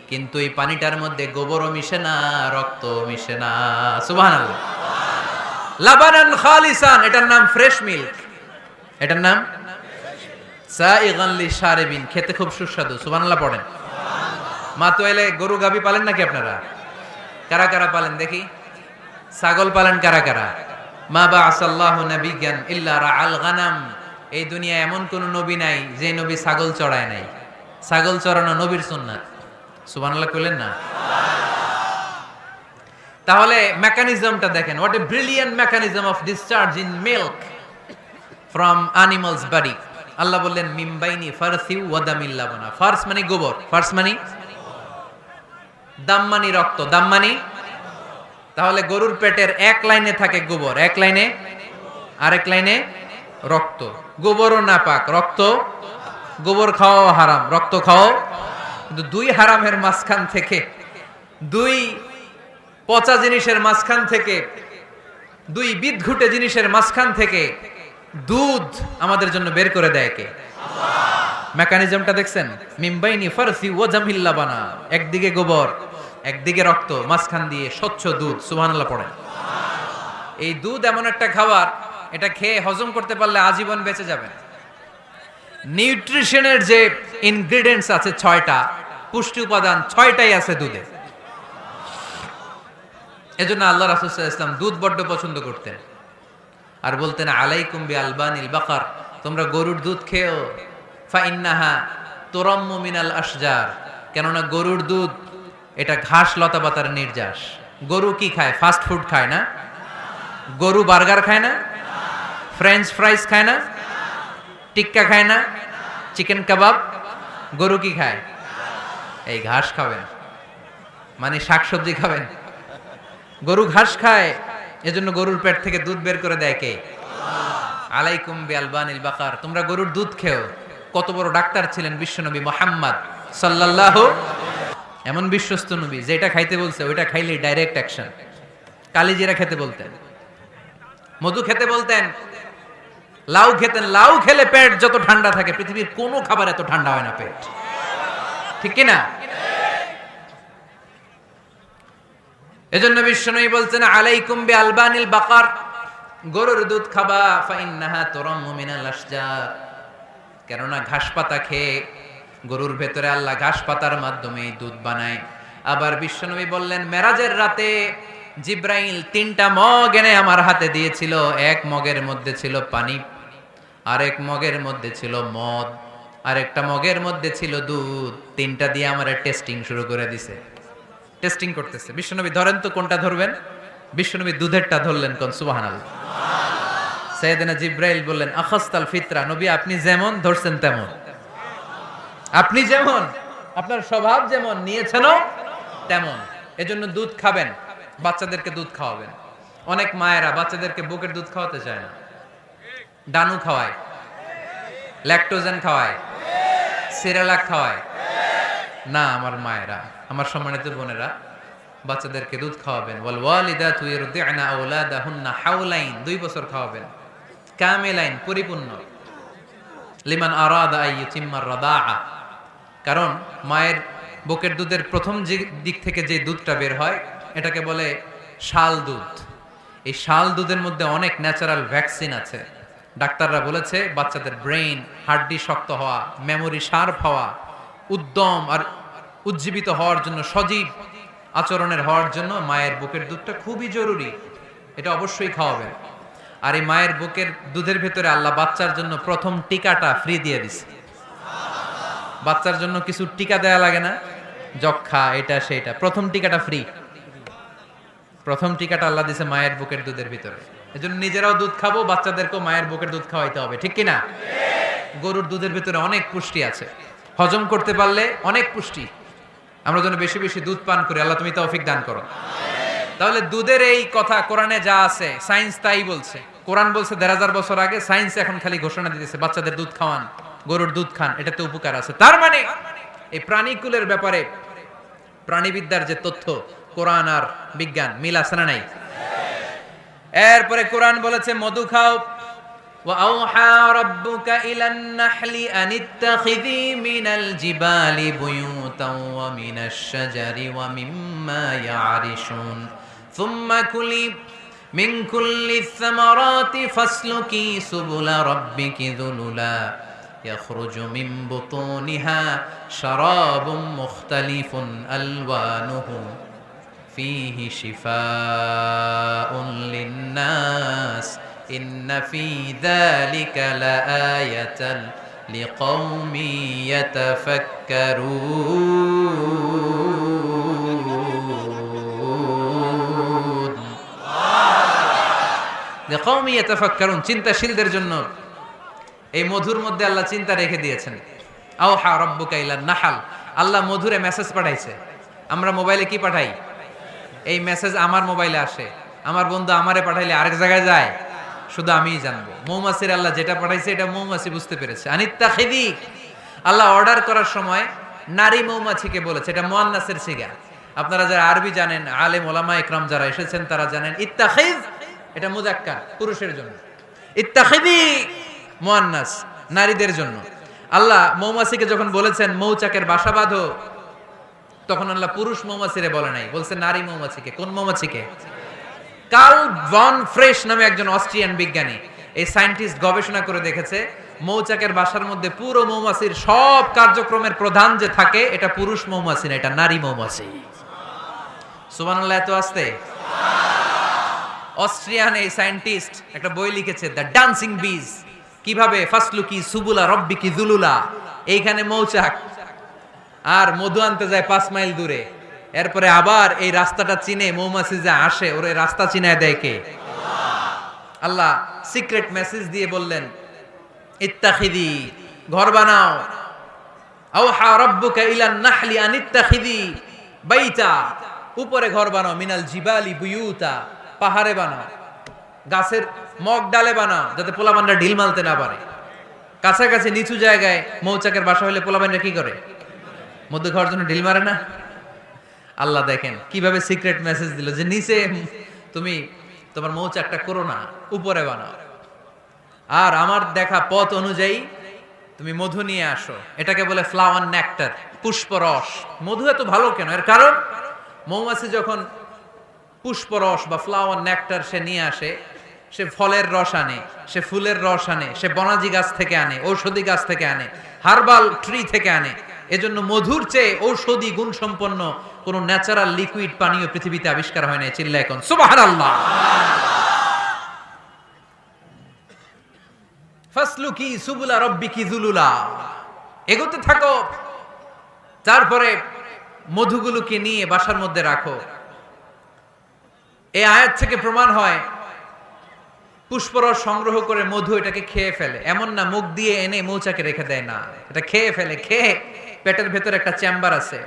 কিন্তু এই পানিটার মধ্যে গোবরও মিশে না, রক্তও মিশে না। সুবহানাল্লাহ। লাবানান খালিসান, এটার নাম ফ্রেশ মিল্ক, এটার নাম সাইগান লিশ-শারিবিন, খেতে খুব সুস্বাদু। সুবহানাল্লাহ পড়েন। মা তো এলে গরু গাবি পালেন নাকি আপনারা? কারা কারা পালেন দেখি? ছাগল পালেন কারা কারা? মা বাআসাল্লাহু নাবিয়্যান ইল্লা রাআল গানাম। এই দুনিয়ায় এমন কোন নবী নাই যে নবী ছাগল চড়ায় নাই। ছাগল চড়ানো নবীর সুন্নাত। সুবহানাল্লাহ কইলেন না? তাহলে মেকানিজমটা দেখেন, what a brilliant mechanism of discharge in milk from animals body. Allah বললেন মিমবাইনি ফারসি ওয়া দামিল লাবানা। ফারস মানে গোবর, ফারস মানে দাম মানে রক্ত, দাম মানে। তাহলে গরুর পেটের এক লাইনে থাকে গোবর, এক লাইনে, আরেক লাইনে রক্ত। গোবরও নাপাক, রক্ত, গোবর খাওয়াও হারাম, রক্ত খাওয়াও। কিন্তু দুই হারামের মাঝখান থেকে, দুই পচা জিনিসের মাঝখান থেকে, দুই বিদঘুটে জিনিসের মাঝখান থেকে দুধ আমাদের জন্য বের করে দেয় কে? মেকানিজমটা দেখছেন? মিমবাইনি ফারসি ওয়া দামিল লাবানা, একদিকে গোবর একদিকে রক্ত, মাঝখান দিয়ে স্বচ্ছ দুধ। সুবহানাল্লাহ পড়েন। এই দুধ এমন একটা খাবার, এটা খেয়ে হজম করতে পারলে আজীবন বেঁচে যাবেন। নিউট্রিশনের যে ইনগ্রেডিয়েন্টস আছে 6টা, পুষ্টি উপাদান 6টাই আছে দুধে। এজন্য আল্লাহ রাসূল সাল্লাল্লাহু আলাইহি ওয়াসাল্লাম দুধ বড্ড পছন্দ করতেন, আর বলতেন আলাইকুম বি আলবানিল বাকার, তোমরা গরুর দুধ খেও। ফা ইন্নাহা তুরাম্মু মিনাল আশজার, কেননা গরুর দুধ এটা ঘাস লতা পাতার নির্যাস। গরু কি খায়? ফাস্ট ফুড খায় না? গরু বার্গার খায় না? ফ্রেঞ্চ ফ্রাইজ খায় না? টিক্কা খায় না? চিকেন কাবাব? গরু কি খায়? এই ঘাস খাবেন, মানে শাকসবজি খাবেন। গরু ঘাস খায়, এজন্য গরুর পেট থেকে দুধ বের করে দেয় কে? আলাইকুম বি আলবানিল বাকার, তোমরা গরুর দুধ খেও। কত বড় ডাক্তার ছিলেন বিশ্বনবী মুহাম্মদ সাল্লাল্লাহু, এমন বিশ্বস্ত নবী, যেটা খাইতে বলছে ওইটা খাইলে ডাইরেক্ট অ্যাকশন। কালিজিরা খেতে বলতেন, মধু খেতে বলতেন, লাউ খেতেন। লাউ খেলে পেট যত ঠান্ডা থাকে পৃথিবীর কোনো খাবার এত ঠান্ডা হয় না পেট, ঠিক কি না? এজন্য বিশ্বনবী বলছেন আলাইকুম বি আলবানিল বাকার, গরুর দুধ খাবা। ফা ইন্নাহা তুরাম্মু মিনাল আশজার, কেননা ঘাস পাতা খেয়ে গরুর ভেতরে আল্লাহ ঘাস পাতার মাধ্যমে দুধ বানায়। আবার বিশ্বনবী বললেন মেরাজের রাতে জিব্রাইল 3টা মগ এনে আমার হাতে দিয়েছিল। এক মগের মধ্যে ছিল পানি, আরেক মগের মধ্যে ছিল মদ, আরেকটা মগের মধ্যে ছিল দুধ। 3টা দিয়ে আমার টেস্টিং শুরু করে দিছে, টেস্টিং করতেছে। বিশ্বনবী ধরেন তো কোনটা ধরবেন? বিশ্বনবী দুধেরটা ধরলেন, কোন সুবহানাল্লাহ। সাইয়েদনা জিব্রাইল বললেন, আখাস্তাল ফিতরা, নবী আপনি যেমন ধরছেন তেমন, আপনি যেমন, আপনার স্বভাব যেমন, নিয়েছেনও তেমন। এজন্য দুধ খাবেন, বাচ্চাদেরকে দুধ খাওয়াবেন। অনেক মায়েরা বাচ্চাদেরকে বুকের দুধ খাওয়াতে চায় না, ডানু খাওয়ায়, ল্যাকটোজেন খাওয়ায়, সিরালাক খাওয়ায় না। আমার মায়েরা, আমার সম্মানিত বোনেরা, বাচ্চাদেরকে দুধ খাওয়াবেন। ওয়াল ওয়ালিদাতু ইরদি'না আওলাদাহুন্না হাওলাইন, 2 বছর খাওয়াবেন, কামিলাইন, পরিপূর্ণ। লিমান আরাদা আন ইউতিম্মার রাদাআ, কারণ মায়ের বুকের দুধের প্রথম যে দিক থেকে যে দুধটা বের হয় এটাকে বলে শাল দুধ। এই শাল দুধের মধ্যে অনেক ন্যাচারাল ভ্যাকসিন আছে। ডাক্তাররা বলেছে বাচ্চাদের ব্রেইন, হাড্ডি শক্ত হওয়া, মেমোরি শার্প হওয়া, উদ্যম আর উজ্জীবিত হওয়ার জন্য, সজীব আচরণের হওয়ার জন্য মায়ের বুকের দুধটা খুবই জরুরি। এটা অবশ্যই খাওয়াবেন। আর এই মায়ের বুকের দুধের ভেতরে আল্লাহ বাচ্চার জন্য প্রথম টিকাটা ফ্রি দিয়ে দিছে। বাচ্চার জন্য কিছু টিকা দেয়া লাগে না, যক্ষা এটা সেটা, প্রথম টিকাটা ফ্রি। প্রথম টিকাটা আল্লাহ দিছে মায়ের বুকের দুধের ভিতরে। এজন্য নিজেরাও দুধ খাবো, বাচ্চাদেরকেও মায়ের বুকের দুধ খাওয়াইতে হবে, ঠিক কিনা? গরুর দুধের ভিতরে অনেক পুষ্টি আছে, হজম করতে পারলে অনেক পুষ্টি। আমরা যেন বেশি বেশি দুধ পান করি, আল্লাহ তুমি তৌফিক দান করো। তাহলে দুধের এই কথা কোরআনে যা আছে, সায়েন্স তাই বলছে। কোরআন বলছে ১,৫০০ বছর আগে, সায়েন্স এখন খালি ঘোষণা দিতেছে বাচ্চাদের দুধ খাওয়ান, গরুর দুধ খান, এটাতে উপকার আছে। তার মানে এই প্রাণীকুলের ব্যাপারে প্রাণীবিদ্যার যে তথ্য, কোরআন আর বিজ্ঞান মিল আছে না নাই? এরপরে কোরআন বলেছে মধু খাও। وَأَوْحَى رَبُّكَ إِلَى النَّحْلِ أَنِ اتَّخِذِي مِنَ الْجِبَالِ بُيُوتًا وَمِنَ الشَّجَرِ وَمِمَّا يَعْرِشُونَ ثُمَّ كُلِي مِنْ كُلِّ الثَّمَرَاتِ فَاسْلُكِي سُبُلَ رَبِّكِ ذُلُلًا يَخْرُجُ مِنْ بُطُونِهَا شَرَابٌ مُخْتَلِفٌ أَلْوَانُهُ فِيهِ شِفَاءٌ لِلنَّاسِ إِنَّ فِي ذَلِكَ لَآيَةً لِقَوْمٍ يَتَفَكَّرُونَ لِقَوْمٍ يَتَفَكَّرُونَ, চিন্তাশীলদের জন্য এই মধুর মধ্যে আল্লাহ চিন্তা রেখে দিয়েছেন। আওহা রব্বুকা ইলান নাহাল, আল্লাহ মধুরে মেসেজ পাঠাইছে। আমরা মোবাইলে কি পাঠাই? এই মেসেজ আমার মোবাইলে আসে, আমার বন্ধু আমারে পাঠাইলে আরেক জায়গায় যায়, শুধু আমিই জানবো। মৌমাছির আল্লাহ যেটা পাঠাইছে এটা মৌমাছি বুঝতে পেরেছে। আনিত্তাখিদি, আল্লাহ অর্ডার করার সময় নারী মৌমাছিকে বলেছে, এটা মুয়ান্নাসের সিগা। আপনারা যারা আরবি জানেন, আলেম ওলামা ইকরাম যারা এসেছেন তারা জানেন ইত্তাখিজ এটা মুযাক্কার, পুরুষের জন্য। ইত্তাখিদি মুয়ান্নাস, নারীদের জন্য। আল্লাহ মৌমাছিকে যখন বলেছেন মৌচাকের বাসা বাঁধো, তখন আল্লাহ পুরুষ মৌমাছিরে বলে নাই, বলছে নারী মৌমাছিকে। কোন মৌমাছিকে? কার্ল ভন ফ্রেশ নামে একজন অস্ট্রিয়ান বিজ্ঞানী, এই সায়েন্টিস্ট গবেষণা করে দেখেছে মৌচাকের বাসার মধ্যে পুরো মৌমাছির সব কার্যক্রমের প্রধান যে থাকে এটা পুরুষ মৌমাছি না, এটা নারী মৌমাছি। সুবহানাল্লাহ, এত আসতে। অস্ট্রিয়ান এই সায়েন্টিস্ট একটা বই লিখেছে, দ্য ডান্সিং বিজ, কিভাবে ফাসলুকি সুবুলা রব্বিকি যুলুলা। এইখানে মৌচাক আর মধু আনতে যায় 5 মাইল দূরে, এরপরে আবার এই রাস্তাটা চিনে মৌমাছি যে আসে ওরে রাস্তা চিনায় দেয় কে? আল্লাহ সিক্রেট মেসেজ দিয়ে বললেন ইত্তাখিদি, ঘর বানাও। আওহা রাব্বুকা ইলান নাহলি আন ইত্তাখিদি বাইতা, উপরে ঘর বানাও, মিনাল জিবালি বুয়ুতা, পাহাড়ে বানাও, গাছের মগ ডালে বানাও যাতে পোলাপানরা ঢিল মারতে না পারে। কাছাকাছি নিচু জায়গায় মৌচাকের বাসা হলে পোলাপানরা কি করে? মধ্যে খাওয়ার জন্য ঢিল মারে না? আল্লাহ দেখেন কিভাবে সিক্রেট মেসেজ দিল যে নিচে তুমি তোমার মৌচাকটা করো না, উপরে বানাও। আর আমার দেখা পথ অনুযায়ী তুমি মধু নিয়ে আসো। এটাকে বলে ফ্লাওয়ার নেক্টার, পুষ্পরস। মধু এত ভালো কেন? এর কারণ মৌমাছি যখন পুষ্পরস বা ফ্লাওয়ার নেক্টার সে নিয়ে আসে, সে ফলের রস আনে, সে ফুলের রস আনে, সে বনাজি গাছ থেকে আনে, ঔষধি গাছ থেকে আনে, হার্বাল ট্রি থেকে আনে। এজন্য মধুর চেয়ে ঔষধি গুণ সম্পন্ন কোন ন্যাচারাল লিকুইড পানীয় পৃথিবীতে আবিষ্কার হয় না। চিল্লায় এখন সুবহানাল্লাহ। ফাসলুকি সুবুলা রব্বিকি যুলুলা, এগোতে থাকো। তারপরে মধুগুলোকে নিয়ে বাসার মধ্যে রাখো। এই আয়াত থেকে প্রমাণ হয় পুষ্পরস সংগ্রহ করে মধু এটাকে খেয়ে ফেলে, এমন না মুখ দিয়ে এনে মৌচাকে রেখে দেয়, না, এটা খেয়ে ফেলে। খেয়ে পেটের ভেতরে একটা চেম্বার আছে,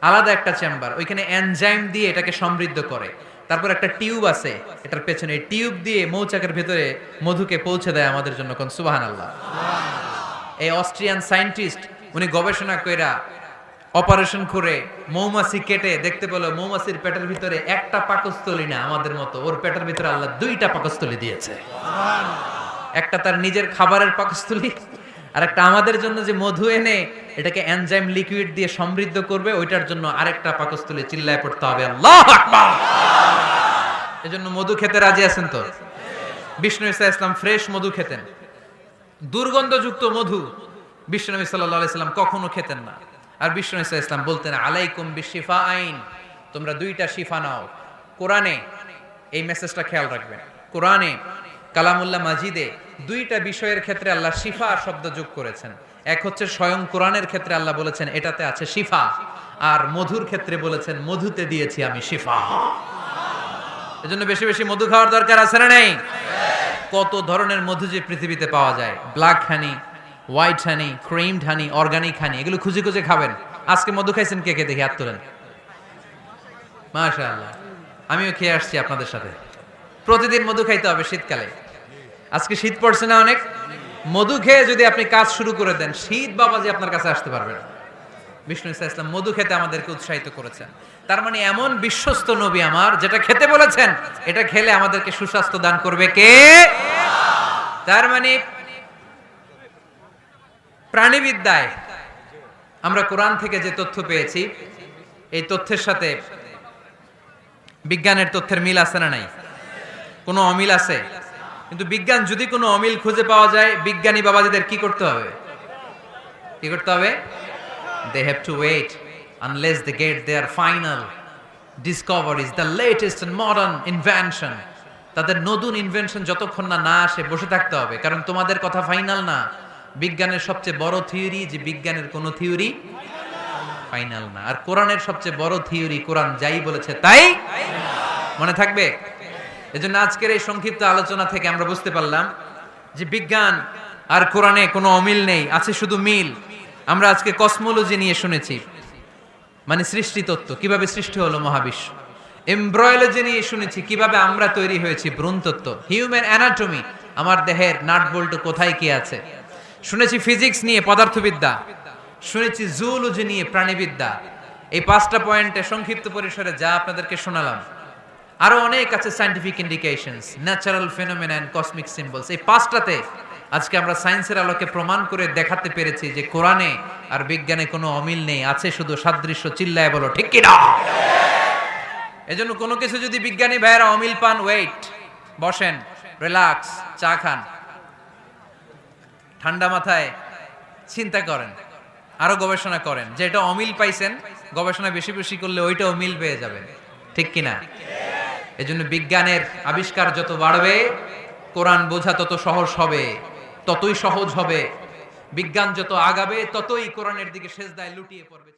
আলাদা একটা চেম্বার, ওইখানে এনজাইম দিয়ে এটাকে সমৃদ্ধ করে। তারপর একটা টিউব আছে এটার পেছনে, টিউব দিয়ে মৌচাকের ভেতরে মধুকে পৌঁছে দেয় আমাদের জন্য। কোন সুবহানাল্লাহ। এই অস্ট্রিয়ান সায়েন্টিস্ট উনি গবেষণা কইরা অপারেশন করে মৌমাছি কেটে দেখতে পেল মৌমাছির পেটের ভিতরে একটা পাকস্থলী না আমাদের মতো, ওর পেটের ভিতরে আল্লাহ দুইটা পাকস্থলী দিয়েছে। একটা তার নিজের খাবারের পাকস্থলী, আর একটা আমাদের জন্য যে মধু এনে এটাকে এনজাইম লিকুইড দিয়ে সমৃদ্ধ করবে, ওইটার জন্য আরেকটা পাকস্থলী। চিল্লায় পড়তে হবে আল্লাহু আকবার। এজন্য মধু খেতে রাজি আছেন তো? বিষ্ণু ঈসা ইসলাম ফ্রেশ মধু খেতেন, দুর্গন্ধযুক্ত মধু বিশ্বনবী সাল্লাল্লাহু আলাইহি সাল্লাম কখনো খেতেন না। আর বিষ্ণু ঈসা ইসলাম বলতেন আলাইকুম বিশিফা আইন, তোমরা দুইটা শিফা নাও। কোরআনে এই মেসেজটা খেয়াল রাখবেন, কোরআনে কালামুল্লাহ মাজিদে দুইটা বিষয়ের ক্ষেত্রে আল্লাহ শিফা শব্দ যোগ করেছেন। এক হচ্ছে স্বয়ং কোরআনের ক্ষেত্রে আল্লাহ বলেছেন এটাতে আছে শিফা, আর মধুর ক্ষেত্রে বলেছেন মধুতে দিয়েছি আমি শিফা। এজন্য বেশি বেশি মধু খাওয়ার দরকার আছে না নেই? কত ধরনের মধু যে পৃথিবীতে পাওয়া যায়, ব্ল্যাক হানি, হোয়াইট হানি, ক্রিমড হানি, অর্গানিক হানি, এগুলো খুঁজে খুঁজে খাবেন। আজকে মধু খাইছেন কে কে? দেখি হাত তোলেন। মাশাআল্লাহ, আমিও খেয়ে আসছি আপনাদের সাথে। প্রতিদিন মধু খাইতে হবে শীতকালে। আজকে শীত পড়ছে না অনেক, মধু খেয়ে যদি আপনি কাজ শুরু করে দেন, শীত বাবাজি আপনার কাছে আসতে পারবে না। বিষ্ণু ঈসা ইসলাম মধু খেতে আমাদেরকে উৎসাহিত করেছেন। তার মানে এমন বিশ্বস্ত নবী আমার, যেটা খেতে বলেছেন এটা খেলে আমাদেরকে সুস্বাস্থ্য দান করবে কে? তার মানে প্রাণীবিদ্যায় আমরা কোরআন থেকে যে তথ্য পেয়েছি, এই তথ্যের সাথে বিজ্ঞানের তথ্যের মিল আছে না নাই? কোনো অমিল আছে? কিন্তু বিজ্ঞান যদি কোনো অমিল খুঁজে পাওয়া যায়, বিজ্ঞানী বাবাজিদের কি করতে হবে? কি করতে হবে? They have to wait unless they get their final discoveries, the latest and modern invention. তাদের নতুন ইনভেনশন যতক্ষণ না আসে বসে থাকতে হবে, কারণ তোমাদের কথা ফাইনাল না। বিজ্ঞানের সবচেয়ে বড় থিওরি যে বিজ্ঞানের কোনো থিওরি ফাইনাল না, আর কোরআনের সবচেয়ে বড় থিওরি কোরআন যাই বলেছে তাই মনে থাকবে। এজন্য আজকের এই সংক্ষিপ্ত আলোচনা থেকে আমরা বুঝতে পারলাম যে বিজ্ঞান আর কোরআনে কোনো অমিল নেই, আছে শুধু মিল। আমরা আজকে কসমোলজি নিয়ে শুনেছি, মানে সৃষ্টি তত্ত্ব, কিভাবে সৃষ্টি হলো মহাবিশ্ব। এমব্রয়োলজি নিয়ে শুনেছি, কিভাবে আমরা তৈরি হয়েছি, ভ্রূণ তত্ত্ব। হিউম্যান অ্যানাটমি, আমার দেহের নাট বল্টু কোথায় কি আছে। শুনেছি ফিজিক্স নিয়ে, পদার্থবিদ্যা। শুনেছি জুওলজি নিয়ে, প্রাণীবিদ্যা। এই 5টা পয়েন্টে সংক্ষিপ্ত পরিসরে যা আপনাদেরকে শোনালাম, আরো অনেক আছে, scientific indications, natural phenomena and cosmic symbols. এই 5টাতে আজকে আমরা সায়েন্সের আলোকে প্রমাণ করে দেখাতে পেরেছি যে কোরআনে আর বিজ্ঞানে কোনো অমিল নেই, আছে শুধু সাদৃশ্য। চিল্লায় বলো ঠিক কি না? এজন্য কোনো কিছু যদি বিজ্ঞানী ভাইয়েরা অমিল পান, ওয়েট, বসেন, রিল্যাক্স, চা খান, ঠান্ডা মাথায় চিন্তা করেন, আরো গবেষণা করেন, যে এটা অমিল পাইছেন, গবেষণা বেশি বেশি করলে ওইটা অমিল পেয়ে যাবেন। ঠিক কিনা? এজন্য বিজ্ঞানের আবিষ্কার যত বাড়বে, কোরআন বোঝা তত সহজ হবে, ততই সহজ হবে। বিজ্ঞান যত আগাবে, ততই কোরআনের দিকে সেজদায় লুটিয়ে পড়বে।